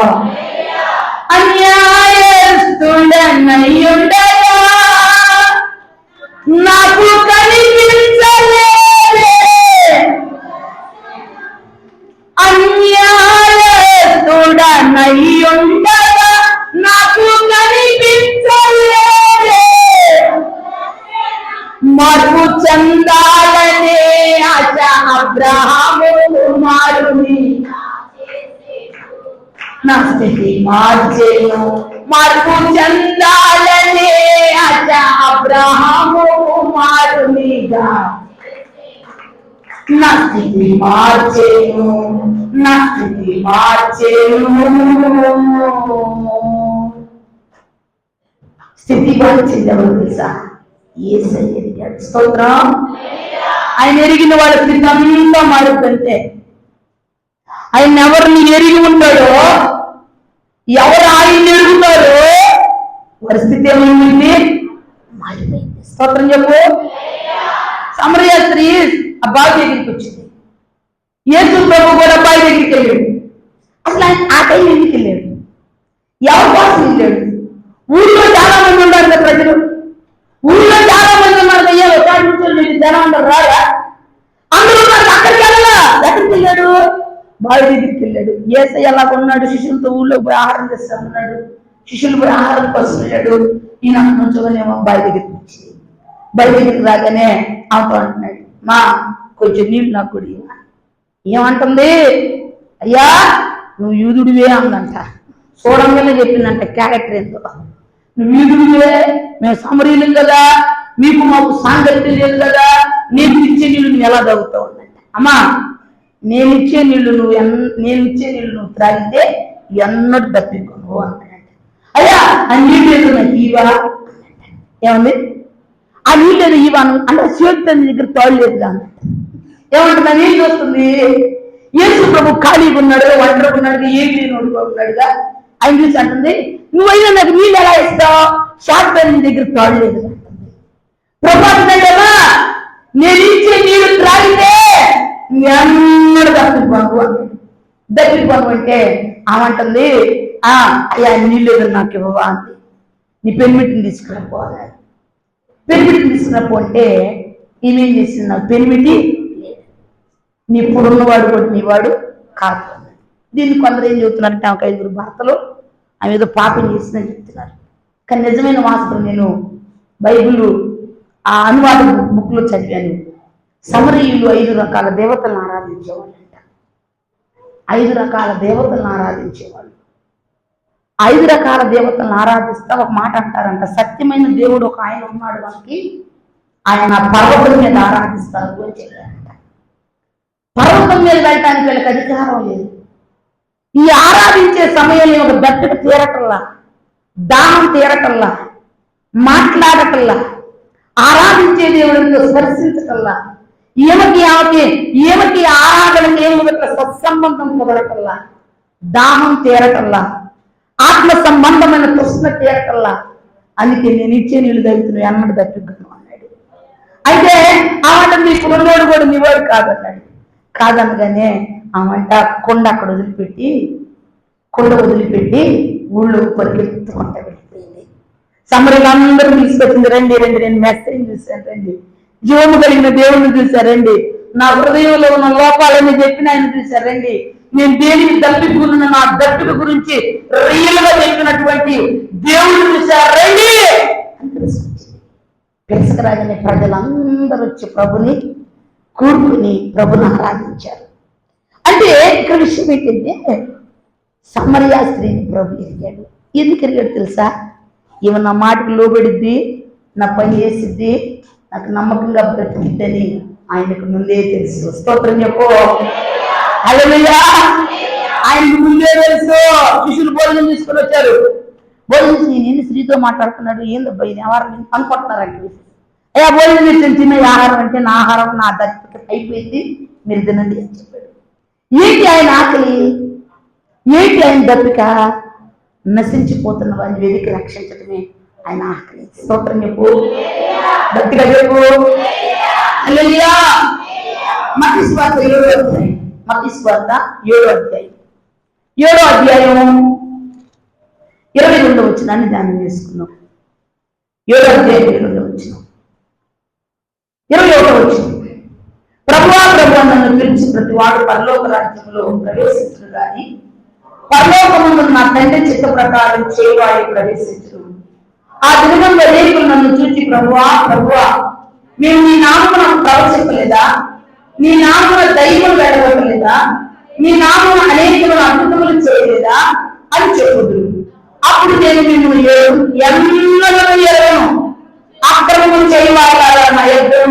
అన్యాయస్తుడనయ్యుండగా నాకు కనిపించలేదే, అన్యాయస్తుడనయ్యుండగా నాకు కనిపించలేదే, మార్పు చెందాలనే ఆశ అబ్రహాము కుమారుని నా స్థితి మార్చేను. మార్పు చెందాలనే ఆశ అబ్రహాము కుమారునిగా నా స్థితి మార్చేను. నా స్థితి మార్చేను. స్థితి మార్చింది ఎవరు తెలుసా? యేసయ్య ఎదిగాడు. స్తోత్రం. ఆయన ఎరిగిన వాళ్ళ స్థితి అంతా మారుతుంటే, ఆయన ఎవరిని ఎరిగి ఉంటాడో, ఎవరు ఆయన్ని ఎరుగుతారో పరిస్థితి ఏమైంది? మారిపోయింది. స్తోత్రం చెప్పు. సమరయ స్త్రీ అబ్బాయి దగ్గరికి వచ్చింది. యేసు ప్రభు కూడా అబ్బాయి దగ్గరికి వెళ్ళాడు. అసలు ఆయన ఆ టైం ఎందుకు వెళ్ళాడు? ఎవరి కోసం వెళ్ళాడు? ఊళ్ళో చాలా మంది ఉన్నారు కదా ప్రజలు, ఊళ్ళో చాలా మంది ఉన్నారు. అయ్యా ఒకటి నుంచి జనం అందరు రారా, అందరూ ఉన్నారు. అక్కడికి వెళ్ళాలా? ఎక్కడికి వెళ్ళాడు? బావి దగ్గరికి వెళ్ళాడు. యేసయ్య ఎలా ఉన్నాడు? శిష్యులతో ఊళ్ళో పోయి ఆహారం చేస్తా ఉన్నాడు. శిష్యులు పోయి ఆహారం కోసం వెళ్ళాడు. ఈయన నుంచోనేమో బావి దగ్గరికి వచ్చి, బావి దగ్గరికి రాగానే ఆమెతో అంటున్నాడు, మా కొంచెం నీళ్ళు నాకు కూడా. ఏమంటుంది? అయ్యా నువ్వు యూదుడివే అందంట. చూడంగానే చెప్పిందంట క్యారెక్టర్ ఏంటో. నువ్వు యూదుడివే, మేము సమరీలం కదా, మీకు మాకు సాంగత్యం లేదు కదా, నేను ఇచ్చే నీళ్ళు నువ్వు ఎలా తాగుతావు అందంట. అమ్మా నేనిచ్చే నీళ్ళు నువ్వు త్రాగితే ఎన్నడూ తప్పించుకోను అంటాడంట. అయ్యా ఆ నీళ్ళు ఏదో నాకు ఇవా. ఏమంది? ఆ నీళ్ళు ఏదో ఇవాను అంటే శివతని దగ్గర తోడలేదు అన్నట్టు. ఏమంటుంది? ఆ నీళ్ళు వస్తుంది. యేసు ప్రభు ఖాళీగా ఉన్నాడు, ఒంటరిగా ఉన్నాడు, ఏం లేని ఉన్నాడుగా. ఆయన చూసి అంటుంది, నువ్వైనా నాకు నీళ్ళు ఎలా ఇస్తావు? శాస్త్రం దగ్గర తోడలేదు అంటుంది. ప్రభు అంటున్నాడేమా, నేను ఇచ్చే నీళ్ళు త్రాగితే ఎన్నడూ దగ్గరికి అంటే ఆమంటుంది, అయ్యా నీళ్ళు ఏదో నాకు ఇవ్వవా అంది. నీ పెనిమిటిని తీసుకురాపోవాలి. పెనిమిటిని తీసుకురాపో అంటే ఈమెం చేసింది? నాకు పెనిమిటి నీ ఇప్పుడున్నవాడు కూడా నీవాడు కాదు. దీన్ని కొందరు ఏం చెబుతున్నారంటే ఆమెకు 5 భర్తలు, ఆమె ఏదో పాపం చేసిందని చెప్తున్నారు. కానీ నిజమైన వాస్తవం నేను బైబిల్ ఆ అనువాద బుక్లో చదివాను. సమరయులు 5 రకాల దేవతలను ఆరాధించేవాళ్ళంట. 5 రకాల దేవతలను ఆరాధించేవాళ్ళు. 5 రకాల దేవతలను ఆరాధిస్తా ఒక మాట అంటారంట, సత్యమైన దేవుడు ఒక ఆయన ఉన్నాడు మనకి, ఆయన పర్వతం మీద ఆరాధిస్తారు అని చెప్పారంట. పర్వతం మీద వెళ్ళటానికి వీళ్ళకి అధికారం లేదు. ఈ ఆరాధించే సమయంలో ఒక దట్టుకు తీరటల్లా, దాహం తీరటల్లా, మాట్లాడటల్లా, ఆరాధించే దేవుడితో స్పర్శించటల్లా, ఈమెకి ఆరాధనకి ఏమిట్ల సత్సంబంధం కుదరటల్లా, దాహం తీరటల్లా, ఆత్మ సంబంధమైన ప్రశ్న తీరటల్లా. అందుకే నేను ఇచ్చే నీళ్ళు తగ్గుతున్నావు అన్నట్టు తప్పిద్దాను అన్నాడు. అయితే ఆమె నీకు ఉన్నోడు కూడా నీవాడు కాదన్నాడు. కాదనగానే ఆమంట కొండ వదిలిపెట్టి ఊళ్ళో పరిగెత్తుకుంటా వెళ్ళిపోయింది. సమరలందరూ తీసుకొచ్చింది, రండి నేను మెసేజ్ చూశాను, రండి జీవము కలిగిన దేవుడిని చూశారండి, నా హృదయంలో ఉన్న లోపాలని చెప్పిన ఆయన చూశారండి, నేను దేనికి దప్పికున్న నా దప్పిక గురించి రియల్ గా చెప్పినటువంటి దేవుడిని చూశారండి అని తెలుసుకొచ్చింది. తెలుసుకురాగానే ప్రజలందరూ వచ్చి ప్రభుని కూడుకుని ప్రభుని ఆరాధించారు. అంటే ఇక్కడ విషయం ఏంటంటే సమరయ స్త్రీని ప్రభు ఎరిగాడు. ఎందుకు ఎరిగాడు తెలుసా? ఈమె నా మాటకు లోబడిద్ది, నా పని చేసిద్ది, నాకు నమ్మకంగా బ్రతికిద్దని ఆయనకు ముందే తెలుసు. స్తోత్రం చెప్పు. హల్లెలూయా. ఆయనకు ముందే తెలుసు. శిష్యులు భోజనం తీసుకొని వచ్చారు. భోజనం నేను స్త్రీతో మాట్లాడుతున్నాడు, ఏందబ్బా ఇది ఆహారం అనుకుంటున్నారంటే, అయ్యా భోజనం చేసి తిన్న ఆహారం అంటే నా ఆహారం నా దత్తిక అయిపోయింది, మీరు తినండి అని చెప్పాడు. ఏంటి ఆయన ఆకలి? ఏంటి ఆయన దప్పిక? నశించిపోతున్న వారిని వెతికి రక్షించడమే ఆయన ఆకలి. స్తోత్రం చెప్పు. గట్టిగా చెప్పు. హల్లెలూయా. మత్తయి సువార్త 7వ అధ్యాయం. మత్తయి సువార్త 7వ అధ్యాయం 22వ వచనాన్ని ధ్యానం చేసుకున్నాం. 7వ అధ్యాయం 22వ వచనం. 21వ వచనం. ప్రభువా నన్ను పిలిచి ప్రతి వాడు పరలోక రాజ్యంలో ప్రవేశించడు గాని పరలోకముందు నా తండ్రి చిత్త ప్రకారం చేయవాడి ప్రవేశించు. ఆ దినములో రేపులు నన్ను చూచి ప్రభువా మేము నీ నామమున ప్రవచించలేదా? నీ నామమున దైవం వెళ్ళగొట్టలేదా? నీ నామమున అనేకమైన అద్భుతములు చేయలేదా అని చెప్పుదురు. అప్పుడు నేను మిమ్మల్ని ఎన్నడూ ఎరగను, అక్రమం చేయవాళ్ళ నా ఎద్దరు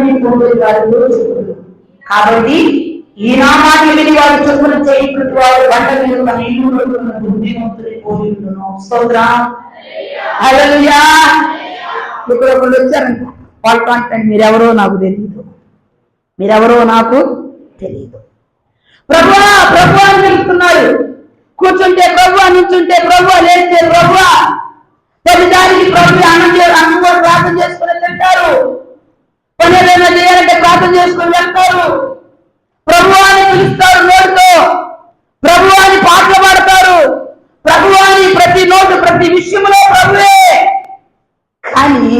చెప్పుదురు. కాబట్టి ఈ నామాన్ని విని వారు చెప్పులు చేయకుడు వారు గంట మీద తన ఇల్లు బుద్ధిమంతులై పోయి ఉండును. స్తోత్రం. హల్లెలూయా. ఇప్పుడు ఒకళ్ళు వచ్చారంట, వాళ్ళతో అంటే మీరెవరో నాకు తెలియదు, మీరెవరో నాకు తెలియదు. ప్రభువా ప్రభువా అని పిలుస్తున్నారు. కూర్చుంటే ప్రభువా, నిల్చుంటే ప్రభువా, లేస్తే ప్రభువా, ప్రతిదానికి ప్రభు అన్నం కూడా ప్రార్థన చేసుకుని తింటారు. పని ఏదైనా చేయాలంటే ప్రార్థన చేసుకుని వెళ్తారు. ప్రభువా అని పిలుస్తారు నోటితో, ప్రభువా అని పాటలు పాడతారు, ప్రభువా అని ప్రతి నోటు ప్రతి విషయంలో ప్రభువే. కానీ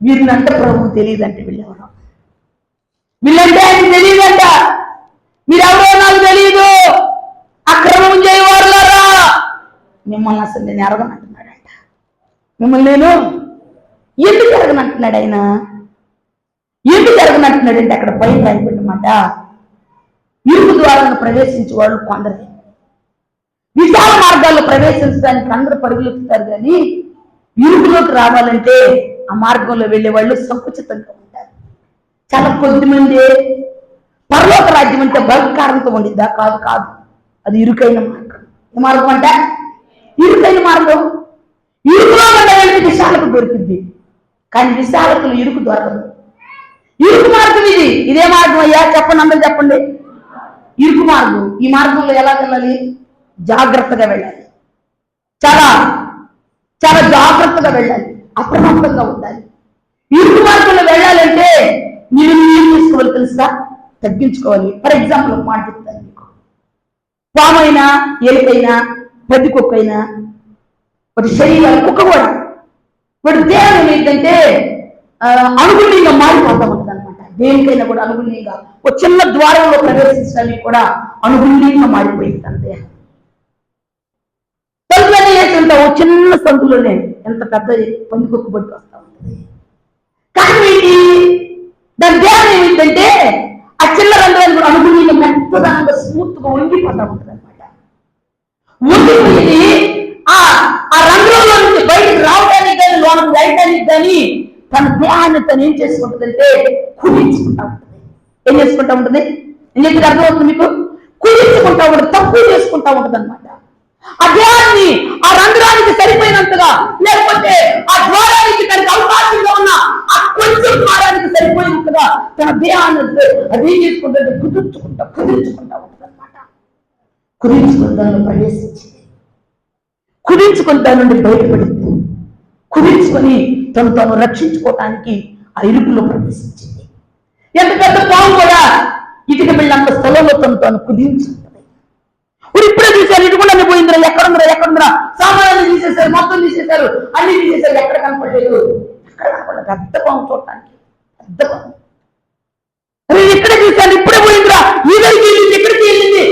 వీళ్ళంటే ప్రభు తెలియదంటే, వీళ్ళంటే ఆయనకు తెలియదంట. మీరెవరో నాకు తెలియదు, అక్రమం చేయవారులారా. మిమ్మల్ని అసలు నేను ఎరగనంటున్నాడంట. మిమ్మల్ని నేను ఎందుకు ఎరగనంటున్నాడు ఆయన? ఎందుకు ఎరగనంటున్నాడంటే అక్కడ పైన రాయబడినమాట, ఇరుకు ద్వారాలను ప్రవేశించే వాళ్ళు కొందరే. విశాల మార్గాల్లో ప్రవేశించడానికి అందరూ పరుగులెత్తుతారు, కానీ ఇరుకులోకి రావాలంటే ఆ మార్గంలో వెళ్ళే వాళ్ళు సంకుచితంగా ఉంటారు. చాలా కొద్దిమంది. పరలోక రాజ్యం అంటే బలత్కారంతో ఉండిద్దా? కాదు కాదు, అది ఇరుకైన మార్గం. ఏ మార్గం అంటే ఇరుకైన మార్గం. ఇరుకులో వెళ్ళి విశాలకు దొరికింది, కానీ విశాలకులు ఇరుకు దొరకదు. ఇరుకు మార్గం ఇది. ఇదే మార్గం అయ్యా చెప్పండి, అందరూ చెప్పండి. ఇరుకు మార్గం. ఈ మార్గంలో ఎలా వెళ్ళాలి? జాగ్రత్తగా వెళ్ళాలి. చాలా చాలా జాగ్రత్తగా వెళ్ళాలి, అప్రమత్తంగా ఉండాలి. ఇరుకు మార్గంలో వెళ్ళాలంటే మీరు ఏం చేసుకోవాలి తెలుసా? తగ్గించుకోవాలి. ఫర్ ఎగ్జాంపుల్ ఒక మాట చెప్తాను మీకు. పామైనా, ఎలుకైనా, పెద్ద కుక్కైనా, వాటి శరీరాలు కుక్క కూడా వాటి దేహం ఏంటంటే అనుగుణ్యంగా మారిపోతూ ఉంటుంది అనమాట. దేనికైనా కూడా అనుగుణ్యంగా ఒక చిన్న ద్వారంలో ప్రవేశించడానికి కూడా అనుగుణ్యంగా మారిపోయింది తన దేహం. తలుపులన్నీ వేసి ఉంటావు, చిన్న సందులోనే ఎంత పెద్ద పందికొక్కు బట్టి వస్తూ ఉంటుంది. కానీ దాని దేహం ఏమిటంటే ఆ చిన్న రంగులను కూడా అనుగుణ్యంగా మెత్తదనంగా స్మూత్గా వంగిపోతూ ఉంటుంది అనమాట. వంగిపోయి ఆ రంగులలో నుంచి బయటకు రావడానికి కానీ లోనకు వెళ్ళడానికి కానీ తన దేహాన్ని తను ఏం చేసుకుంటుందంటే కుదించుకుంటా ఉంటుంది. ఏం చేసుకుంటా ఉంటుంది? ఏం చెప్పి అర్థమవుతుంది మీకు? కుదించుకుంటా ఉంటుంది, తక్కువ చేసుకుంటా ఉంటుంది అనమాట. ఆ దేహాన్ని ఆ రంధ్రానికి సరిపోయినంతగా, లేకపోతే ఆ ద్వారానికి తనకి అవకాశంగా ఉన్న ఆ కొంచెం ద్వారానికి సరిపోయినంతగా తన దేహాన్ని అదేం చేసుకుంటే కుదుర్చుకుంటా ఉంటుంది అనమాట. కుదించుకుని దానిలో ప్రవేశించింది, కుదించుకుని దాని నుండి బయటపడింది, కుదించుకొని తను రక్షించుకోవటానికి ఆ ఇరుకులో ప్రవేశించింది. ఎంత పెద్ద పాము కూడా ఇటుక బిళ్ళంత స్థలంలో తను కుదించుకుంటుంది. ఇప్పుడే చూశారు, ఇటుకుండా పోయిందిరా, ఎక్కడుందిరా, సామాన్యాన్ని తీసేశారు, మొత్తం తీసేశారు, అన్ని తీసేశారు, ఎక్కడ కనపడలేదు. ఎక్కడ కనపడలేదు. పెద్ద పాము చూడటానికి, పెద్ద పాము. అరే ఎక్కడ చూశాను, ఇప్పుడే పోయిందిరా, ఇక్కడికి వెళ్ళింది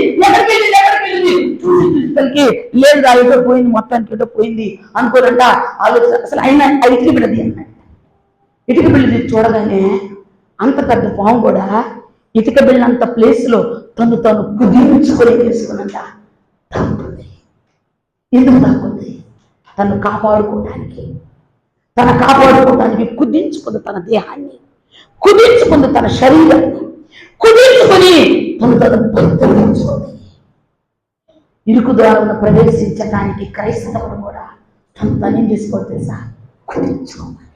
చూసి లేదురా, ఎటో పోయింది, మొత్తానికి ఎటో పోయింది అనుకోరంట. ఆలోచన అసలు ఆయన ఇటుక బిడ్డది అన్నాడు. ఇటుక బిడ్డది చూడగానే అంత పెద్ద పాము కూడా ఇటుక బిళ్ళంత ప్లేస్ లో తను కుదించుకొని చేసుకున్నంత దాక్కుంది. ఎందుకు దాక్కుంది? తను కాపాడుకోవడానికి కుదించుకుంది తన దేహాన్ని, కుదించుకుంది తన శరీరాన్ని, కుదించుకొని తను భద్రించుకుంది. ఇరుకు ద్వారంలో ప్రవేశించడానికి క్రైస్తవుడు కూడా తను ఏం చేసుకోవాలి తెలుసా? కుదించుకోవాలి,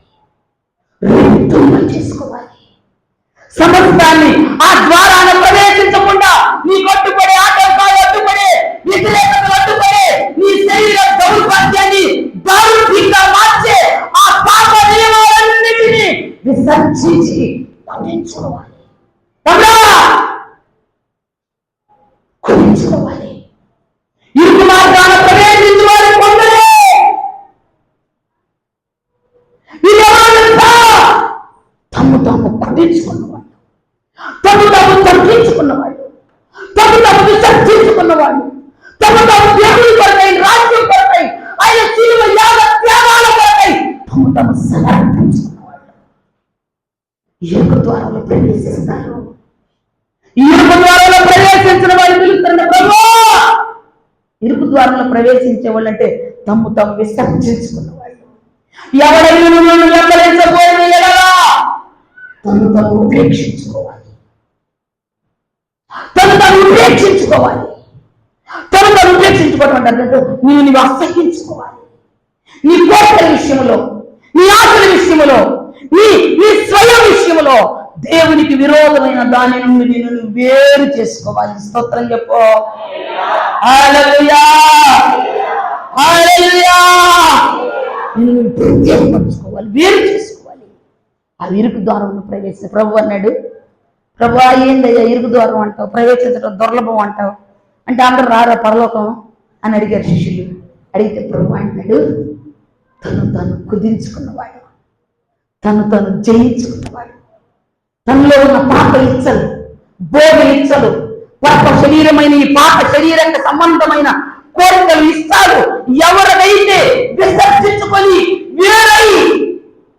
రేతుగా చేసుకోవాలి. సమస్తాన్ని ఆ ద్వారాన్ని ప్రవేశించకుండా నీ కొట్టుపడే ఆటంకాలు అడ్డుపడే, వ్యతిరేకతలు అడ్డుపడే, నీ శరీర దౌర్భాగ్యాన్ని దారుణంగా మార్చే ఆ పాప నియమాలన్నిటినీ విసర్జించి కుదించుకోవాలి. కుదించుకోవాలి. ఇరుకు మార్గాన ప్రవేశించి వారి పొందలే తాము కుదించుకున్నవాళ్ళు, తాము తగ్గించుకున్నవాళ్ళు, తాము విసర్జించుకున్నవాళ్ళు, తాము దేవుని కొరకై, రాజ్యం కొరకై, ఆయన శిలువ యాగ త్యాగాల కొరకై తాము సమర్పించుకున్నవాళ్ళు ఇరుకు ద్వారాలు ప్రవేశిస్తారు. ఇరుకు ద్వారాలు ప్రవేశించిన వాళ్ళు పిలుస్తున్న ప్రభువా. ఇరుకు ద్వారంలో ప్రవేశించే వాళ్ళు అంటే తాము విసర్జించుకున్న వాళ్ళు. ఎవరైనా వెంబడించబోయిన ఎడల తను ఉపేక్షించుకోవాలి, ఉపేక్షించుకోవాలి. తను ఉపేక్షించుకోవడం అంటే నీవు అసహించుకోవాలి. నీ కోరికల విషయంలో, నీ ఆశల విషయంలో, నీ స్వయం విషయంలో దేవునికి విరోధమైన దాని నుండి నేను వేరు చేసుకోవాలి. స్తోత్రం చెప్పు. హల్లెలూయా, హల్లెలూయా. నేను ప్రత్యేకపరచుకోవాలి, వేరు చేసుకోవాలి. ఆ ఇరుకు ద్వారంలో ప్రవేశించ ప్రభు అన్నాడు. ప్రభు ఏందయ్యా ఇరుకు ద్వారం అంటావు, ప్రవేశించడం దుర్లభం అంటావు అంటే అందరూ రారా పరలోకం అని అడిగారు శిష్యులు. అడిగితే ప్రభు అంటున్నాడు, తను కుదించుకున్నవాడు, తను జయించుకున్నవాడు, తనలో ఉన్న పాప ఇచ్చలు, భోగ ఇచ్చలు, పాప శరీరమైన ఈ పాప శరీరానికి సంబంధమైన కోరికలు ఇస్తాడు ఎవరినైతే విసర్జించుకొని వేరై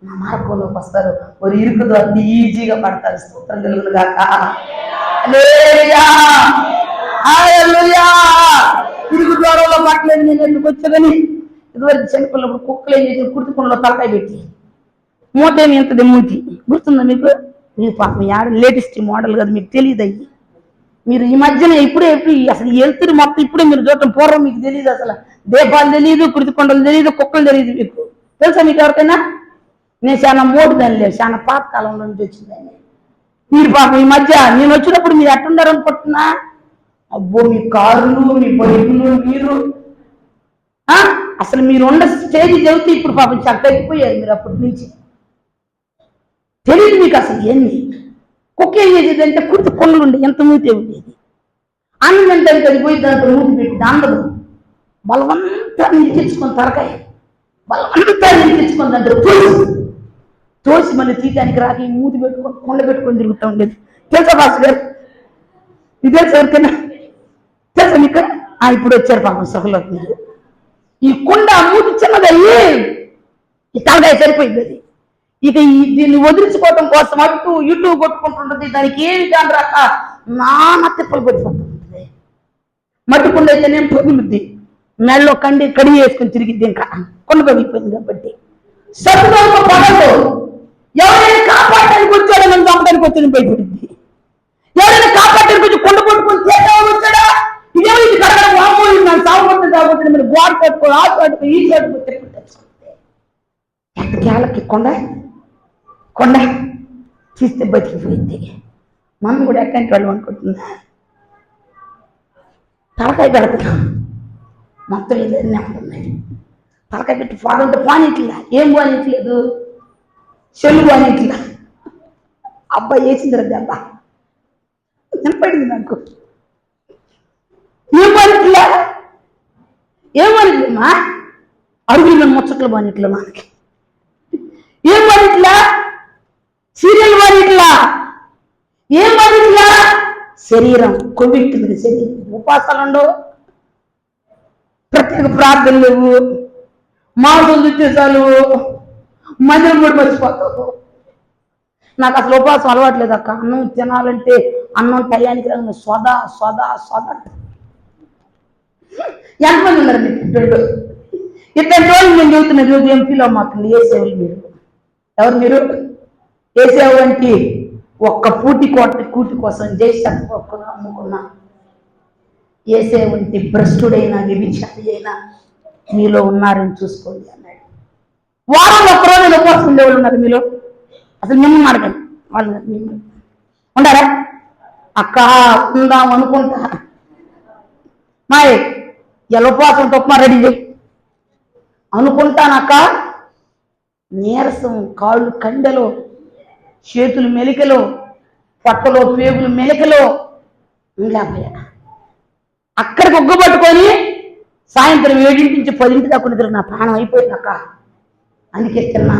నా మార్గంలోకి వస్తారు, వారు ఇరుకు ద్వారా ఈజీగా పడతారు. స్తోత్రం కలుగును గాక. హల్లెలూయా, హల్లెలూయా. ఇరుకు ద్వారంలో పట్టలేదు నేను ఎందుకు వచ్చాదని ఇదివరకు చిన్నపిల్లప్పుడు కుక్కలు ఏం చేసి కుర్తుకుండలో తలకాయ పెట్టి మూట ఏమి ఎంతది మూతి గుర్తుందా మీకు? మీరు పాపం యాడ లేటెస్ట్ మోడల్ కదా, మీకు తెలియదు అయ్యి. మీరు ఈ మధ్యన ఇప్పుడే అసలు వెళ్తురు మొత్తం ఇప్పుడే మీరు చూడటం, పూర్వం మీకు తెలియదు. అసలు దీపాలు తెలియదు, కుర్తికొండలు తెలియదు, కుక్కలు తెలియదు. మీకు తెలుసా మీకు ఎవరికైనా? నేను చాలా మోటుదాన్ని లేదు, చాలా పాత కాలంలో నుంచి వచ్చిందని. మీరు పాపం ఈ మధ్య నేను వచ్చినప్పుడు మీరు ఎట్టున్నారు అనుకుంటున్నా? అబ్బో మీ కార్లు, మీ బైకులు, మీరు అసలు మీరు ఉన్న స్టేజ్ చదివితే ఇప్పుడు పాపం చాలా తగ్గిపోయారు. మీరు అప్పటి నుంచి తెలియదు మీకు అసలు ఎన్ని. కుక్క ఏం చేసేది అంటే కుర్తి కొండలు ఉండే ఎంత మూతే ఉండేది. అన్నం దానికి అది పోయి దాంట్లో మూతి పెట్టి అందరూ బలవంతా నిలిపించుకొని తలకాయ బలవంతా నిలిపించుకొని దాంట్లో తోసి మళ్ళీ తీయటానికి రాక ఈ మూతి పెట్టుకొని కొండ పెట్టుకొని తిరుగుతూ ఉండేది. తెలుసా బాస్ గారు? ఇది తెలుసా ఎవరికైనా? తెలుసా మీకు? ఇప్పుడు వచ్చారు పాపం సభలో. మీరు ఈ కొండ మూతి చిన్నదయ్యి ఈ తలకాయ సరిపోయింది. అది ఇక దీన్ని వదిలించుకోవటం కోసం అటు ఇటు కొట్టుకుంటుంటుంది. దానికి ఏమి దాని రాక నానా తిప్పలు పడిపోతుంటుంది. మట్టి కొండ అయితేనేం పగులుద్ది, మెళ్ళలో కడి వేసుకొని తిరిగిద్ది. ఇంకా కొండ పగిలిపోయింది కాబట్టి సత్తుతో పడదు. ఎవరైనా కాపాడటానికి వచ్చాడో నన్ను చంపడానికి వచ్చాడని భయపడింది. ఎవరైనా కాపాడటానికి వచ్చి కొండ పట్టుకొని చేద్దామని వచ్చాడా? ఇదేమో ఇది కడగడం వాపోయింది, నాకు సాగుపడుతుంది కాబట్టి మీరు గోడ కట్టుకో, ఆ కట్టుకో, ఈ కట్టుకో తిప్పి తెచ్చుకుంటే ఎక్కడికి కొండ తీస్తే బతికిపోయింది. మనం కూడా ఎట్లాంటి వాళ్ళు అనుకుంటున్నా? తలకాయ పెడుతున్నాం మొత్తం ఇదన్నీ ఉంటుంది. తలకాయ పెట్టి పాడంటే పానీట్లా, ఏం పానీట్లేదు, చెల్లు పానీట్లా. అబ్బాయి వేసింది రండి, అబ్బా వినపడింది నాకు. ఏం పానీట్లా, ఏం పానీట్లేమా? అడుగులు ముచ్చట్లు పానీట్లే మనకి. ఏం పానీట్లా? సీరియల్ వారిట్లా. ఏం వారిట్లా? శరీరం కొవ్వెక్కింది. శరీరం ఉపాసాలు ఉండవు, ప్రత్యేక ప్రార్థనలు లేవు, మాంసం ఉద్దేశాలు, మందిరం కూడా మర్చిపోతావు. నాకు అసలు ఉపవాసం అలవాట్లేదు అక్క. అన్నం తినాలంటే అన్నం టయానికి రాను. సోదా ఎంతమంది ఉన్నారు మీకు ఇద్దరు? ఇద్దరు రోజులు నేను చెబుతున్నది రోజు ఏం ఫీల్ అవ్వమాకండి. ఏ సేవలు మీరు? ఎవరు మీరు? ఏసేవ వంటి ఒక్క కూటి కోసం జైసత్వకును అమ్ముకున్నా ఏసే వంటి భ్రష్టుడైన వ్యభిచారి అయినా మీలో ఉన్నారని చూసుకోండి అన్నాడు. వారంలో ఒక్కరోజు ఉపవాసం ఉండేవాళ్ళు ఉన్నారు మీలో? అసలు మిమ్మల్ని అడగండి, వాళ్ళు మిమ్మల్ని ఉండారా? అక్క ఉందాం అనుకుంటా, మాయ్ ఎలా ఉపవాసం తప్ప రెడీ చేయి అనుకుంటానక్క. నీరసం, కాళ్ళు కండెలో, చేతులు మెలికలో, పొట్టలో పేగులు మెలికలో ఉండలేకపోయా. అక్కడికి ఒగ్గబట్టుకొని సాయంత్రం 7 నుంచి 10 దాకా నిద్ర నా ప్రాణం అయిపోయింది అక్క. అందుకే తిన్నా.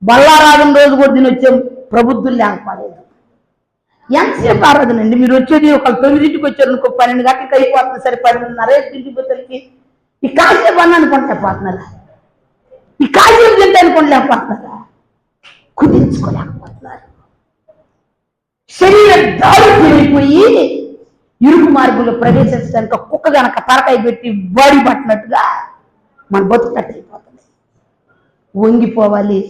బల్లారాధన రోజు కూడా దీని వచ్చే ప్రబుద్ధులు లేకపోలేదు. ఎంతసేపు ఆరాధన అండి? మీరు వచ్చేది ఒక 9ంటికి వచ్చారు అనుకో, 12 గంటలకు అయిపోతుంది. సరే 10:30 తిరిగిపోతలకి ఈ కాసేపు అన్న అనుకోలేకపోతున్నారా? ఈ కాసేపు తింటే అనుకోలేకపోతున్నారా? కుదించుకోలేకపోతున్నారు. శరీర దారుణమైపోయి ఇరుకు మార్గంలో ప్రవేశించడానికి కుక్క గనక తలకాయ పెట్టి బాడీ పట్టినట్టుగా మన బతుకున్నట్టు అయిపోతుంది. వంగిపోవాలి.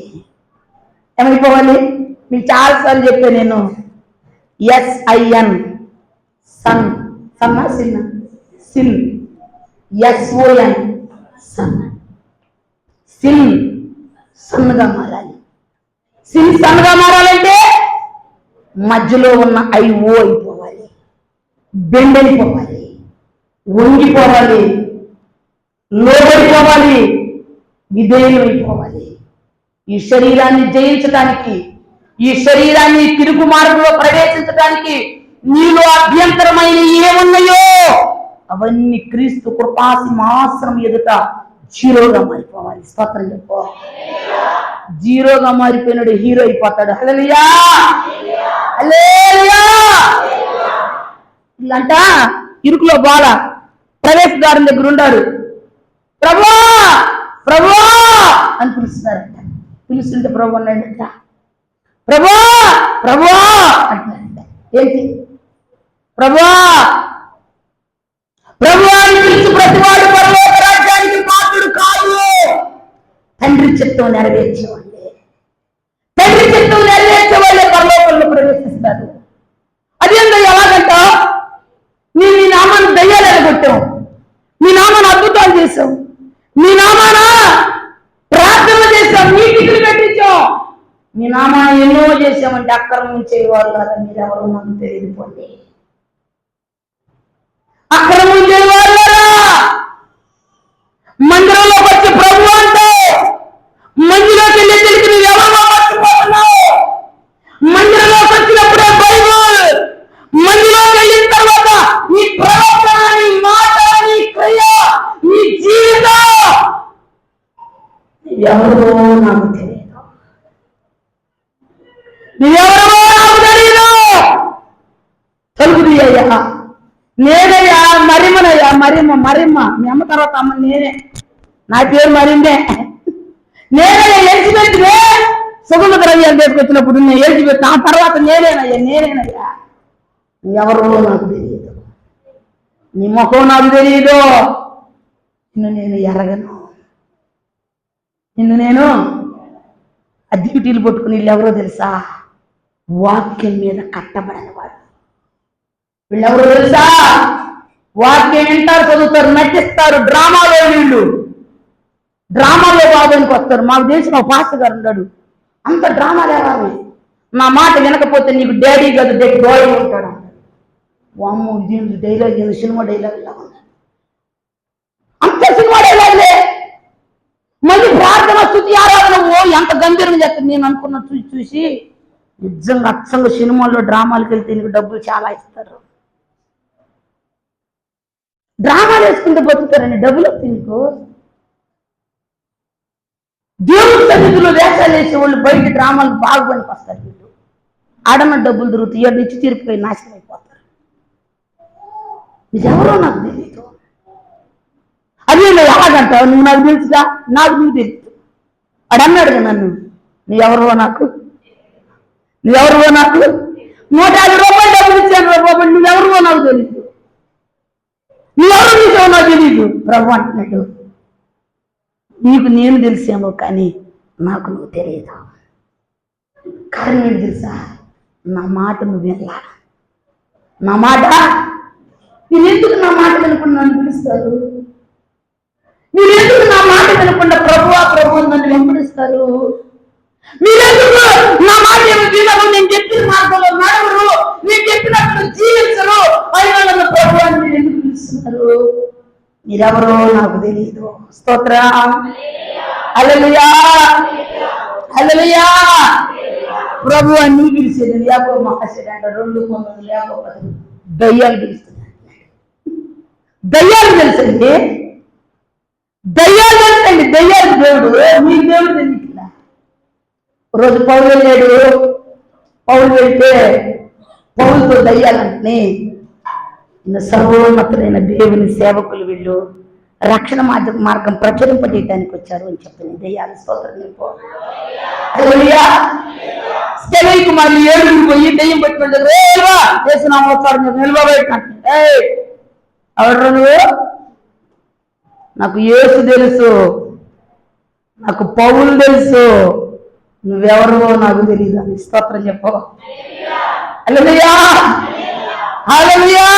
ఏమైపోవాలి? మీకు చాలాసార్లు చెప్పా నేను. SIN సన్, సన్నా సిన్న, సిన్. SON sun. సిన్ సన్నగా మారాలి. సిన్ సన్నగా మారాలంటే మధ్యలో ఉన్న ఐఓ అయిపోవాలి, బెండైపోవాలి, వంగిపోవాలి, లోబడిపోవాలి, విధేయులైపోవాలి. ఈ శరీరాన్ని జయించడానికి, ఈ శరీరాన్ని తిరుగు మార్గంలో ప్రవేశించడానికి నీలో అభ్యంతరమైన ఏమున్నాయో అవన్నీ క్రీస్తు కృపాసింహాసనం ఎదుట జీరోగా మారిపోవాలి. స్తోత్రం చెప్పు. జీరోగా మారిపోయినాడు హీరో అయిపోతాడు. హల్లెలూయా, హల్లెలూయా. ఇలాంట ఇరుకులో బాల ప్రవేశద్వారం దగ్గర ఉన్నాడు. ప్రభువా ప్రభువా అని పిలుస్తున్నారంట. పిలుస్తుంటే ప్రభు అన్నాడంట, ప్రభువా ప్రభువా అంటున్నాడంట. ఏంటి? ప్రభువా ప్రభువా అని పిలిచి ప్రతివాడు పరలోక రాజ్యానికి పాత్రుడు కాదు. తండ్రి చిత్తం నెరవేర్చేవాళ్ళే, తండ్రి చిత్తం నెరవేర్చేవాళ్ళే పరలోకంలో ప్రవేశిస్తారు. అదేందో ఎలాగంట? నీ నామాన్ని దయ్యాలు ఎలగొట్టావు, నీ నామాన్ని అద్భుతాలు చేసావు, నీ నామాన ప్రార్థనలు చేసావు, మీటింగ్లు పెట్టించావు, మీ నామాన్ని ఎన్నో చేసామంటే అక్రమం చేయవారు కదా మీరెవరో నాకు తెలియదు. పోండి, అక్రమం చేయవారు కదా. మందిరంలోకి వచ్చి ప్రభు అంటే మందిలోకి వెళ్ళే తెలిసి నువ్వు ఎవరో మర్చిపోతున్నావు. మందిరంలోకి వచ్చినప్పుడే బైబుల్, మందిలోకి వెళ్ళిన తర్వాత నీ ప్రవర్తన, నీ మాట, నీ క్రియ, నీ జీవితం ఎవరో నాకు తెలియదు, నువ్వెవరో నాకు తెలియదు. తలుపుదయ్యా, నేనయ్యా మరిమనయ్యా, మరిమ్మ మీ అమ్మ తర్వాత అమ్మ నేనే, నా పేరు మరిందే. నేనయ్యా ఎలిజిబెత్నే, సుగంధ ద్రవ్యాలు తీసుకొచ్చినప్పుడు నేను ఎలిజిబెత్, ఆ తర్వాత నేనేనయ్యా. ఎవరో నాకు తెలియదు, నీ ముఖం నాకు తెలియదు, నిన్ను నేను ఎరగను, నిన్ను నేను ఆ డ్యూటీలు పట్టుకుని వీళ్ళెవరో తెలుసా? వాక్యం మీద కట్టబడని వాడు. వీళ్ళెవరో తెలుసా? వాక్యం వింటారు, చదువుతారు, నటిస్తారు. డ్రామాలో వీళ్ళు డ్రామాలో బాబునికి వస్తారు. మాకు తెలిసిన ఒక పాస్టర్ గారు ఉన్నాడు, అంత డ్రామా లేవాలి. నా మాట వినకపోతే నీకు డాడీ కాదు డెడ్ బాయ్ ఉంటాడు. వామ్మో, ఇది డైలాగ్, ఇది సినిమా డైలాగ్ ఇలా ఉంది. అంత సినిమా డైలాగ్లే. మళ్ళీ ప్రార్థన, స్తుతి, ఆరాధన ఎంత గంభీరంగా చేస్తుంది. నేను అనుకున్న చూసి నిజంగా అచ్చంగా సినిమాల్లో డ్రామాలకు వెళ్తే నీకు డబ్బులు చాలా ఇస్తారు. డ్రామాలు వేసుకుంటూ బతుకుతారండి, డబ్బులు వస్తాయి నీకు. దేవుడి సన్నిధిలో వేషాలు వేసే వాళ్ళు బయట డ్రామాలు బాగా పనికి వస్తారు. వీళ్ళు ఆడన్న డబ్బులు దొరుకుతాయి, ఏడు ఇచ్చి తీర్పుపోయి నాశనం అయిపోతారు. ఇదెవరో నాకు తెలియదు. అదే నువ్వు ఎలాగంటావు? నువ్వు నాకు తెలుసుగా, నాకు నువ్వు తెలుసు. అడన్నాడుగా నన్ను, నువ్వెవరో నాకు, నువ్వెవరో నాకు 150 రూపాయలు డబ్బులు ఇచ్చాను బాబు, నువ్వెవరో నాకు తెలియదు, నువ్వెవరు తీసావు నాకు తెలియదు. ప్రభు అంటున్నాడు, నీకు నేను తెలిసేమో కానీ నాకు నువ్వు తెలియదు. కారణం ఏంటి తెలుసా? నా మాట నువ్వు వినలా. నా మాట మీరెందుకు నా మాట వినకుండా నన్ను పిలుస్తారు? మీరెందుకు నా మాట వినకుండా ప్రభువా ప్రభు నన్ను వెంబడిస్తారు? మీరెందుకు నా మాట వినరు? నేను చెప్పిన మార్గంలో నడవరు, నేను చెప్పినప్పుడు జీవించరు, అయినా నన్ను ప్రభు అని మీరు ఎందుకు పిలుస్తున్నారు? మీరెవరో నాకు తెలియదు. స్తోత్రం, హల్లెలూయా, హల్లెలూయా. ప్రభు అని నువ్వు పిలిచేది యాకోబు మహాశయుడు అంట 2:9 యాకోబు 10. దయ్యాలు పిలుస్తున్నాడు. దయ్యాలు తెలుసండి, దయ్యాలు తెలుసండి. దయ్యాలు దేవుడు, మీ దేవుడు తెలియట్లా. రోజు పౌలు వెళ్ళాడు. పౌలు వెళ్తే పౌలుతో దయ్యాలంటే సర్వోన్నతులైన దేవుని సేవకులు వీళ్ళు రక్షణ మార్గం ప్రచురింపజేయడానికి వచ్చారు అని చెప్పింది దయ్యాలు. స్తోత్రం నీకు. స్టెవీ కుమారులు 7 పోయి దయ్యం పెట్టుకుంటారు. ఎవరు నువ్వు? నాకు యేసు తెలుసు, నాకు పౌలు తెలుసు, నువ్వెవరో నాకు తెలియదు అని స్తోత్రం చెప్పు. హల్లెలూయా, హల్లెలూయా.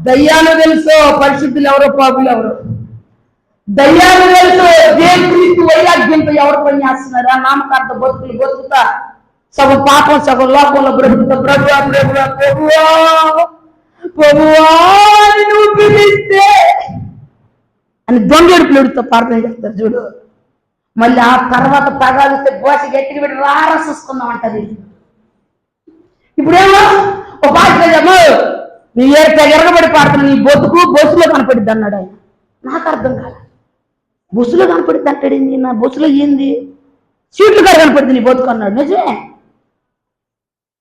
దయ్యాలు తెలుసు, పరిశుద్ధులు ఎవరో పాపులు ఎవరో. దయ్యాలు తెలుసు, దేవుని వైరాగ్యంతో ఎవరు పని చేస్తున్నారు, ఆ నామకార్థ బతుకులు బతుకుతా సగం పాపం సగం లోకంలో బ్రతుకుతా ప్రభువా ప్రభువా ప్రభువా ప్రభువా అని నువ్వు పిలిస్తే అని దొంగడుపులుడితో ప్రార్థన చేస్తారు చూడు. మళ్ళీ ఆ తర్వాత తగాలిస్తే బోసి గట్టిగా పెట్టి రారసుకుందాం అంటది. ఇప్పుడేమో ఒక భాష నీ ఎరగబడి పాడుతున్నా నీ బొస్సులో కనపడిద్ది అన్నాడు ఆయన. నాకు అర్థం కాదు, బొస్సులో కనపడిద్ది అంటాడింది, నా బొస్సులో ఏంది సీట్లు కాడ కనపడింది నీ బతుకు అన్నాడు. నిజమే,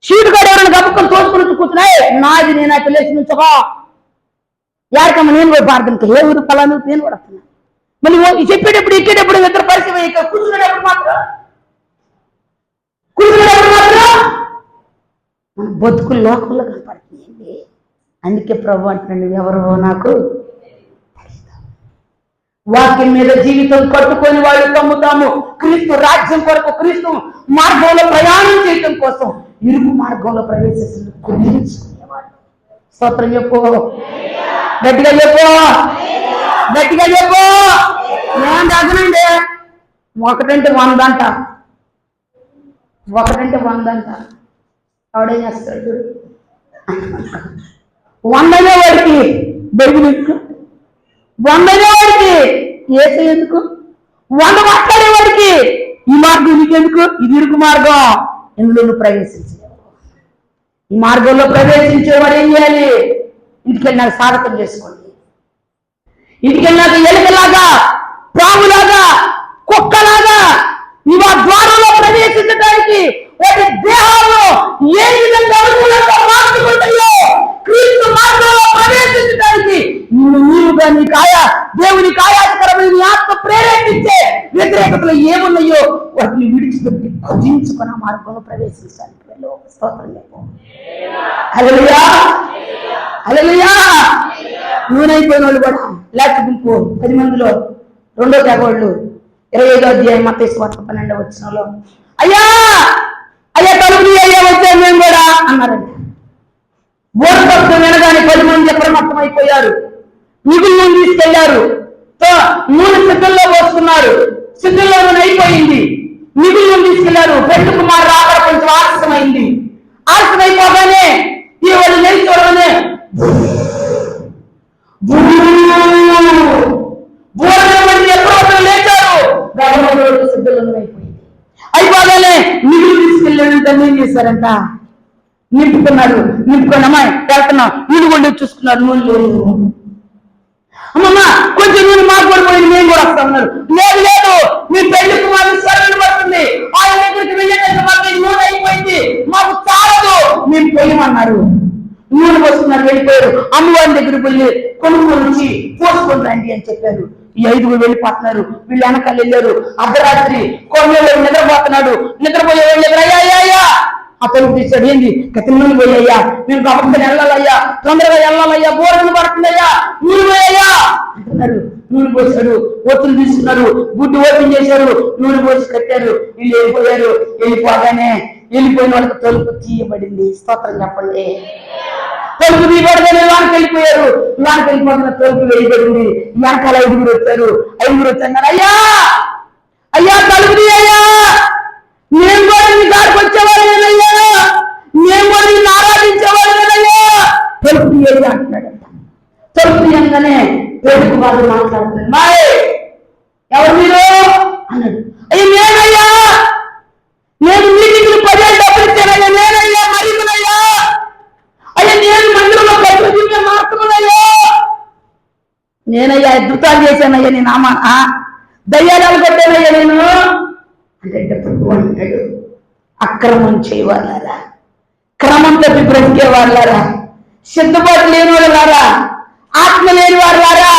సీటు కాడ ఎవరైనా గబుక్కలు తోసుకుని కూర్చున్నాయి నాది నేను అట్లా లేచి నుంచోగా యాడికమ్మ నేను కూడా ప్రార్థనకి ఏ ఊరు పలాను నేను కూడా వస్తున్నా. మళ్ళీ చెప్పేటప్పుడు ఎక్కేటప్పుడు ఇద్దరు పరిచయం ఇక్కడ కూర్చునేటప్పుడు మాత్రం మన బతుకులు లోకంలో కనపడుతుంది. అందుకే ప్రభు అంటున్నాడు ఎవరో నాకు వాక్యం మీద జీవితం కట్టుకొని వాళ్ళు తమ్ముతాము. క్రీస్తు రాజ్యం కొరకు క్రీస్తు మార్గంలో ప్రయాణం చేయటం కోసం ఇరుకు మార్గంలో ప్రవేశిస్తుంది కుదిరించుకునేవాళ్ళు. స్తోత్రం చెప్పు, గట్టిగా చెప్పు, గట్టిగా చెప్పు. నేను దగ్గనండి ఒకటంటే 100 అంట, ఒకటంటే 100 అంట. ఆవిడేం చేస్తాడు 100 వాడికి బెరుగులు 100 వాడికి ఏసై ఎందుకు 100 మాట్లాడేవాడికి ఈ మార్గం నీకెందుకు, ఇది ఇరుకు మార్గం, ఇందులో ప్రవేశించలేవు. ఈ మార్గంలో ప్రవేశించేవాడు ఏం చేయాలి? ఇంటికి వెళ్ళినాక స్వాగతం చేసుకోండి. ఇంటికి వెళ్ళినాక ఎలుకలాగా పాములాగా కుక్కలాగా ఇవి ఆ ద్వారంలో ప్రవేశించడానికి వాటి దేహాల్లో ఏ విధంగా అనుకూలంగా మార్చుకుంటాయో క్రీస్తు మార్గంలో ప్రవేశించడానికి నీవుగా నీ దేవుని కాయాకరమైన నీ ఆత్మ ప్రేరేపించే వ్యతిరేకతలు ఏమున్నాయో వాటిని విడిచిపెట్టి భజించుకున్న మార్గంలో ప్రవేశించాలి. స్తోత్రం చెప్పు. హల్లెలూయా, హల్లెలూయా. నూనెైపోయిన వాళ్ళు కూడా లేక గుంపు 10 మందిలో 2వ తెగోళ్ళు 25వ అధ్యాయం మత్తయి సువార్త 12వ వచనంలో అయ్యా అయ్యా తలుపుని అయ్యా వచ్చే మేము కూడా అన్నారంట. బోధపత్రం వినగానే 10 మంది అప్రమత్తమైపోయారు. మిగులు తీసుకెళ్లారు, నూనె సిద్ధంలో పోసుకున్నారు. సిద్ధంలో నూనె అయిపోయింది, మిగులు తీసుకెళ్లారు. పెళ్లి కుమారు రాక కొంచెం ఆలస్యమైంది. ఆలస్యమైపోగానే ఈ వాళ్ళు లేచి చూడగానే ఎప్పుడో లేచారు. సిద్ధంలో అయిపోయింది. అయిపోగానే మిగులు తీసుకెళ్ళాడంటే ఏం చేశారంట? నింపుకున్నారు. నింపుకొని అమ్మాయి వెళ్తున్నాం నీళ్ళు కూడా చూసుకున్నారు. నూనె లేదు. అమ్మమ్మ కొంచెం నూనె మాకు కూడా పోయింది, మేము కూడా వస్తామన్నారు. లేదు లేదు మీ పెళ్లి కుమారు స్వర్గం పడుతుంది, ఆయన దగ్గరికి వెళ్ళేటట్టు మాకు నూనె అయిపోయింది, మాకు చాలదు, మేము పోయమన్నారు. నూనె పోసుకున్నారు, వెళ్ళిపోయారు. అమ్మవారి దగ్గరికి వెళ్ళి కొనుక్కొని వచ్చి పోసుకొని రండి అని చెప్పారు. ఈ 5గురు వెళ్ళిపోతున్నారు. వీళ్ళు వెనకాల వెళ్ళారు. అర్ధరాత్రి కొన్నోళ్ళు నిద్రపోతున్నాడు. నిద్రపోయే వాళ్ళు అయ్యా ఆ తలుపు తీసాడు. ఏంది గతి నూనె పోయ్యా, మేము గబక్కని వెళ్ళాలయ్యా, తొందరగా వెళ్ళాలయ్యా, బోరను పడుతుందయ్యా, నూనె పోయ్యా అంటున్నారు. నూనె పోసాడు. ఒత్తులు తీసుకున్నారు, గుడ్డు ఓపెన్ చేశారు, నూనె పోసి కట్టారు. వీళ్ళు వెళ్ళిపోయారు. వెళ్ళిపోగానే వెళ్ళిపోయిన వాళ్ళకి తలుపు తీయబడింది. స్తోత్రం చెప్పండి. తలుపు తీయబడగానే వానికి వెళ్ళిపోయారు. వానికి వెళ్ళిపోతున్న తలుపు వేయబడింది. వెనకాల 5గురు వచ్చారు. 5గురు వచ్చారు. అయ్యా అయ్యా తలుపు తీయ్యా, మేము కూడా నీ కాడికి వచ్చేవాళ్ళేనయ్యా, మేము కూడా నిన్ను ఆరాధించేవాళ్ళేనయ్యా, తలుపు తీయ్యా అంటున్నాడంట. తలుపు తీయంగానే పెళ్లి వాళ్ళు మాట్లాడుతున్నారు. మాయ్ ఎవరు మీరు అన్నాడు. అయ్యా నేనయ్యా, నేను మీటింగ్లు 10 ఏళ్ళు డబ్బులు ఇచ్చానయ్యా, నేనయ్యా మరిగునయ్యా, అయ్యా నేను మందిరంలో ప్రతిదిన మార్పునయ్యా, నేనయ్యా అద్భుతాలు చేశానయ్యా, నేను దయ్యాలు కొట్టానయ్యా నేను అంటే ప్రభు అంటాడు, అక్రమం చేయవాళ్ళారా, క్రమం తప్పి బ్రతికే వాళ్ళారా, సిద్ధపాటు లేని వాళ్ళారా, ఆత్మ లేని వాళ్ళారా,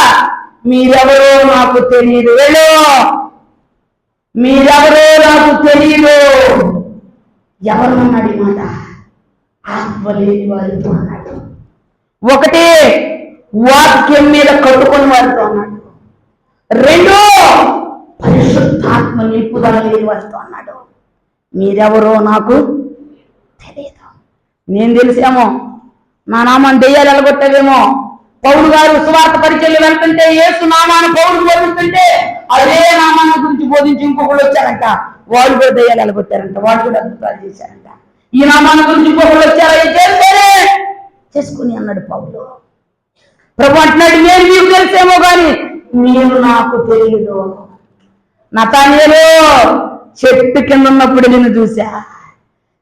మీరెవరో నాకు తెలియదు, వెళ్ళు మీరెవరో నాకు తెలియదు. ఎవరు అన్నాడు ఈ మాట? ఆత్మ లేని వారితో అన్నాడు. ఒకటి వాక్యం మీద కట్టుకుని వారితో అన్నాడు. 2 పరిశుద్ధాత్మ నింపుదల లేని వారితో అన్నాడు. మీరెవరో నాకు తెలియదు. నేను తెలిసేమో, నా నామాన్ని దెయ్యాలు ఎలగొట్టేవేమో. పౌలు గారు సువార్త పరిచర్యలు వెళ్తుంటే యేసు నామాన్ని పౌరులు బోధిస్తుంటే అదే నామాన్ని గురించి బోధించి ఇంకొకళ్ళు వచ్చారంట. వాళ్ళు కూడా దయ్యాలు వెళ్ళగొట్టారంట, వాళ్ళు కూడా అద్భుతాలు చేశారంట. ఈ నామాన్ని గురించి ఇంకొకరు వచ్చారా, ఏం చేస్తేనే చేసుకుని అన్నాడు పౌలు. ప్రభు అంటున్నాడు, నేను మీకు తెలిసేమో కానీ మీరు నాకు తెలియదు. నతానియేలు చెట్టు కింద ఉన్నప్పుడు నిన్ను చూసా,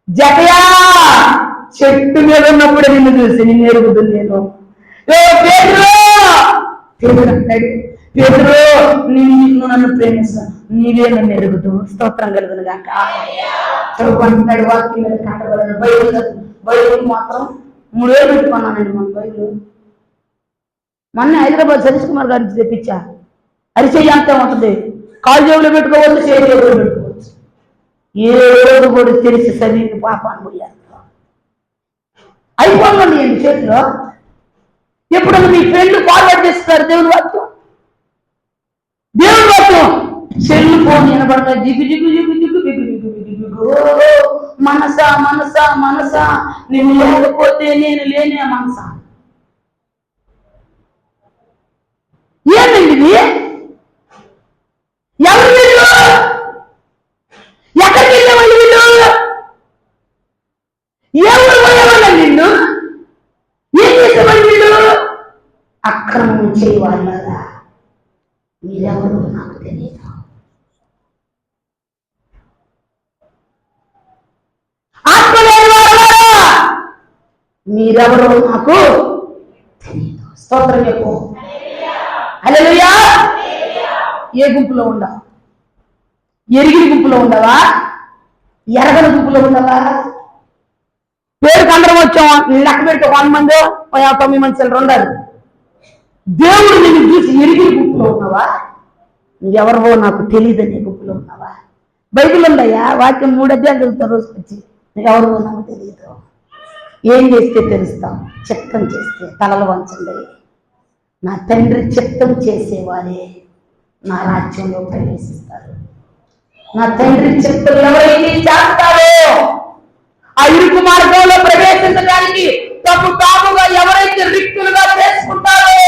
జకయా చెట్టు మీద ఉన్నప్పుడు నిన్ను చూసి నిన్ను ఎరుగుతుంది నేను. పేతురు అంటాడు, పేతురు నిన్ను నన్ను ప్రేమిస్తాను, నీవే నన్ను ఎరుగుతూ. స్తోత్రం కలుగును గాక. ప్రభు అంటున్నాడు, వాక్యం మీద కాటబడను. బైబిల్ మాత్రం 3 వేలు పెట్టుకున్నానండి. మన బైబిల్ మొన్న హైదరాబాద్ సతీష్ కుమార్ గారి నుంచి తెప్పించా. అరిచేయి అంతా ఉంటుంది, కాలు జేబులో పెట్టుకోవచ్చు, చేయి జేబులో పెట్టుకోవచ్చు. ఏ రోజు కూడా తెలిసి చదివింది పాపాన్ని పోయారు. ఐఫోన్లో ఉన్నాయండి చేతిలో. ఎప్పుడన్నా మీ ఫ్రెండ్ ఫార్వర్డ్ చేస్తారు దేవుని వాక్యం, దేవుని వాక్యం సెల్ ఫోన్ వినబడతా జిగు జిగు జిగు జిగు జిగు జిగు జిగు. మనసా మనసా మనసా నేను లేకపోతే నేను లేనే మనసా. ఏంటండి ఇది? ఎవరు వీళ్ళు? ఎక్కడికి వెళ్ళేవాళ్ళు వీళ్ళు? ఏ ఊరు పోయేవాళ్ళ వీళ్ళు? ఏం చేసేవాళ్ళు వీళ్ళు? అక్రమం చేయవాళ్ళ. మీరెవరు నాకు తెలియదు. ఆత్మ లేని వాళ్ళ మీరెవరో నాకు తెలియదు. స్తోత్రం చెప్పు. హల్లెలూయా. ఏ గుంపులో ఉండవు? ఎరిగిన గుంపులో ఉండవా? ఎరగని గుంపులో ఉండవా? పేరుకి అందరం వచ్చాం, లెక్క పెడితే 100 మంది 9 మంది చిల్లర ఉండాలి. దేవుడు నిన్ను చూసి ఎరిగిన గుంపులో ఉన్నావా? నువ్వెవరో నాకు తెలియదనే గుంపులో ఉన్నావా? బైబిల్ ఉందయ్యా, వాక్యం 3 అధ్యాయాలు చదువుతారు రోజుకి వచ్చి. నువ్వెవరో నాకు తెలియదు. ఏం చేస్తే తెలుస్తాం? చిత్తం చేస్తే. తలలు వంచండి. నా తండ్రి చిత్తం చేసేవారే నా రాజ్యంలో ప్రవేశిస్తారు. నా తండ్రి చిత్తం ఎవరైతే చేస్తారో ఆ ఇరుకు మార్గంలో ప్రవేశించడానికి తప్పు తాముగా ఎవరైతే రిక్తులుగా చేసుకుంటారో,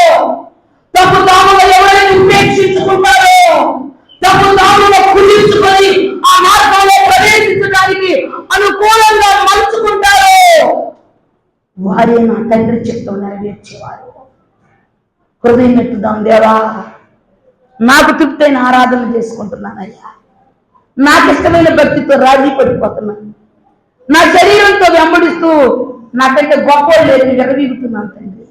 తప్పు తాముగా ఎవరైతే ఉపేక్షించుకుంటారో, తప్పు తాముగా కుదించుకొని ఆ మార్గంలో ప్రవేశించడానికి అనుకూలంగా మలుచుకుంటారో వారే నా తండ్రి చిత్తం నెరవేర్చేవారు. హృదయం ఎత్తుదాం. దేవా, నాకు తృప్తైన ఆరాధన చేసుకుంటున్నానయ్యా. నాకు ఇష్టమైన భక్తితో రాజీ పడిపోతున్నాను. నా శరీరంతో వెంబడిస్తూ నాకంటే గొప్ప లేదు ఎగవీగుతున్నాను తండ్రి.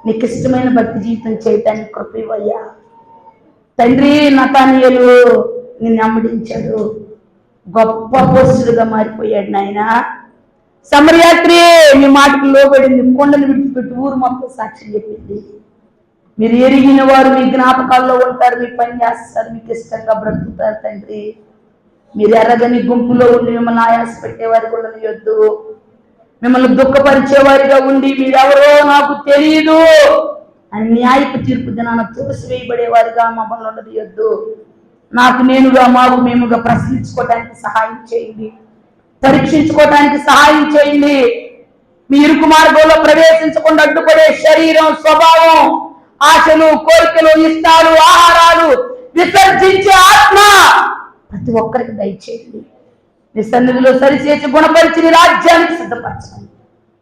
నీకు ఇష్టమైన భక్తి జీవితం చేయటానికి కృప ఇవ్వయ్యా తండ్రి. నతానియేలు నిన్ను వెంబడించాడు, గొప్ప పోస్టుడుగా మారిపోయాడు నాయన. సమరయాత్రి మీ మాటకు లోబడింది, కొండను విడిచిపెట్టి ఊరు మొత్తం సాక్ష్యం చెప్పింది. మీరు ఎరిగిన వారు మీ జ్ఞాపకాల్లో ఉంటారు, మీ పని చేస్తారు, మీకు ఇష్టంగా బ్రతుకుతారు తండ్రి. మీరు ఎర్రగని గుంపులో ఉండి మిమ్మల్ని ఆయాస పెట్టేవారి కూడా యొద్దు, మిమ్మల్ని దుఃఖపరిచేవారిగా ఉండి మీరెవరో నాకు తెలియదు అన్యాయపు తీర్పు దినాన తోసివేయబడేవారిగా మమ్మల్ని ఉండదు. నాకు నేనుగా మాకు మేముగా ప్రశ్నించుకోవడానికి సహాయం చేయండి, పరీక్షించుకోవడానికి సహాయం చేయండి. మీ ఇరుకు మార్గంలో ప్రవేశించకుండా అడ్డుపడే శరీరం, స్వభావం, ఆశలు, కోరికలు, ఇష్టాలు, ఆహారాలు విసర్జించే ఆత్మ ప్రతి ఒక్కరికి దయచేయండి. మీ సన్నిధిలో సరిచేసి గుణపరిచి నీ రాజ్యానికి సిద్ధపరచండి.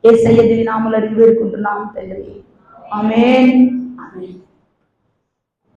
యేసయ్య దివ్య నామములో అడిగి వేడుకుంటున్నాము తండ్రి. ఆమేన్. ఆమేన్.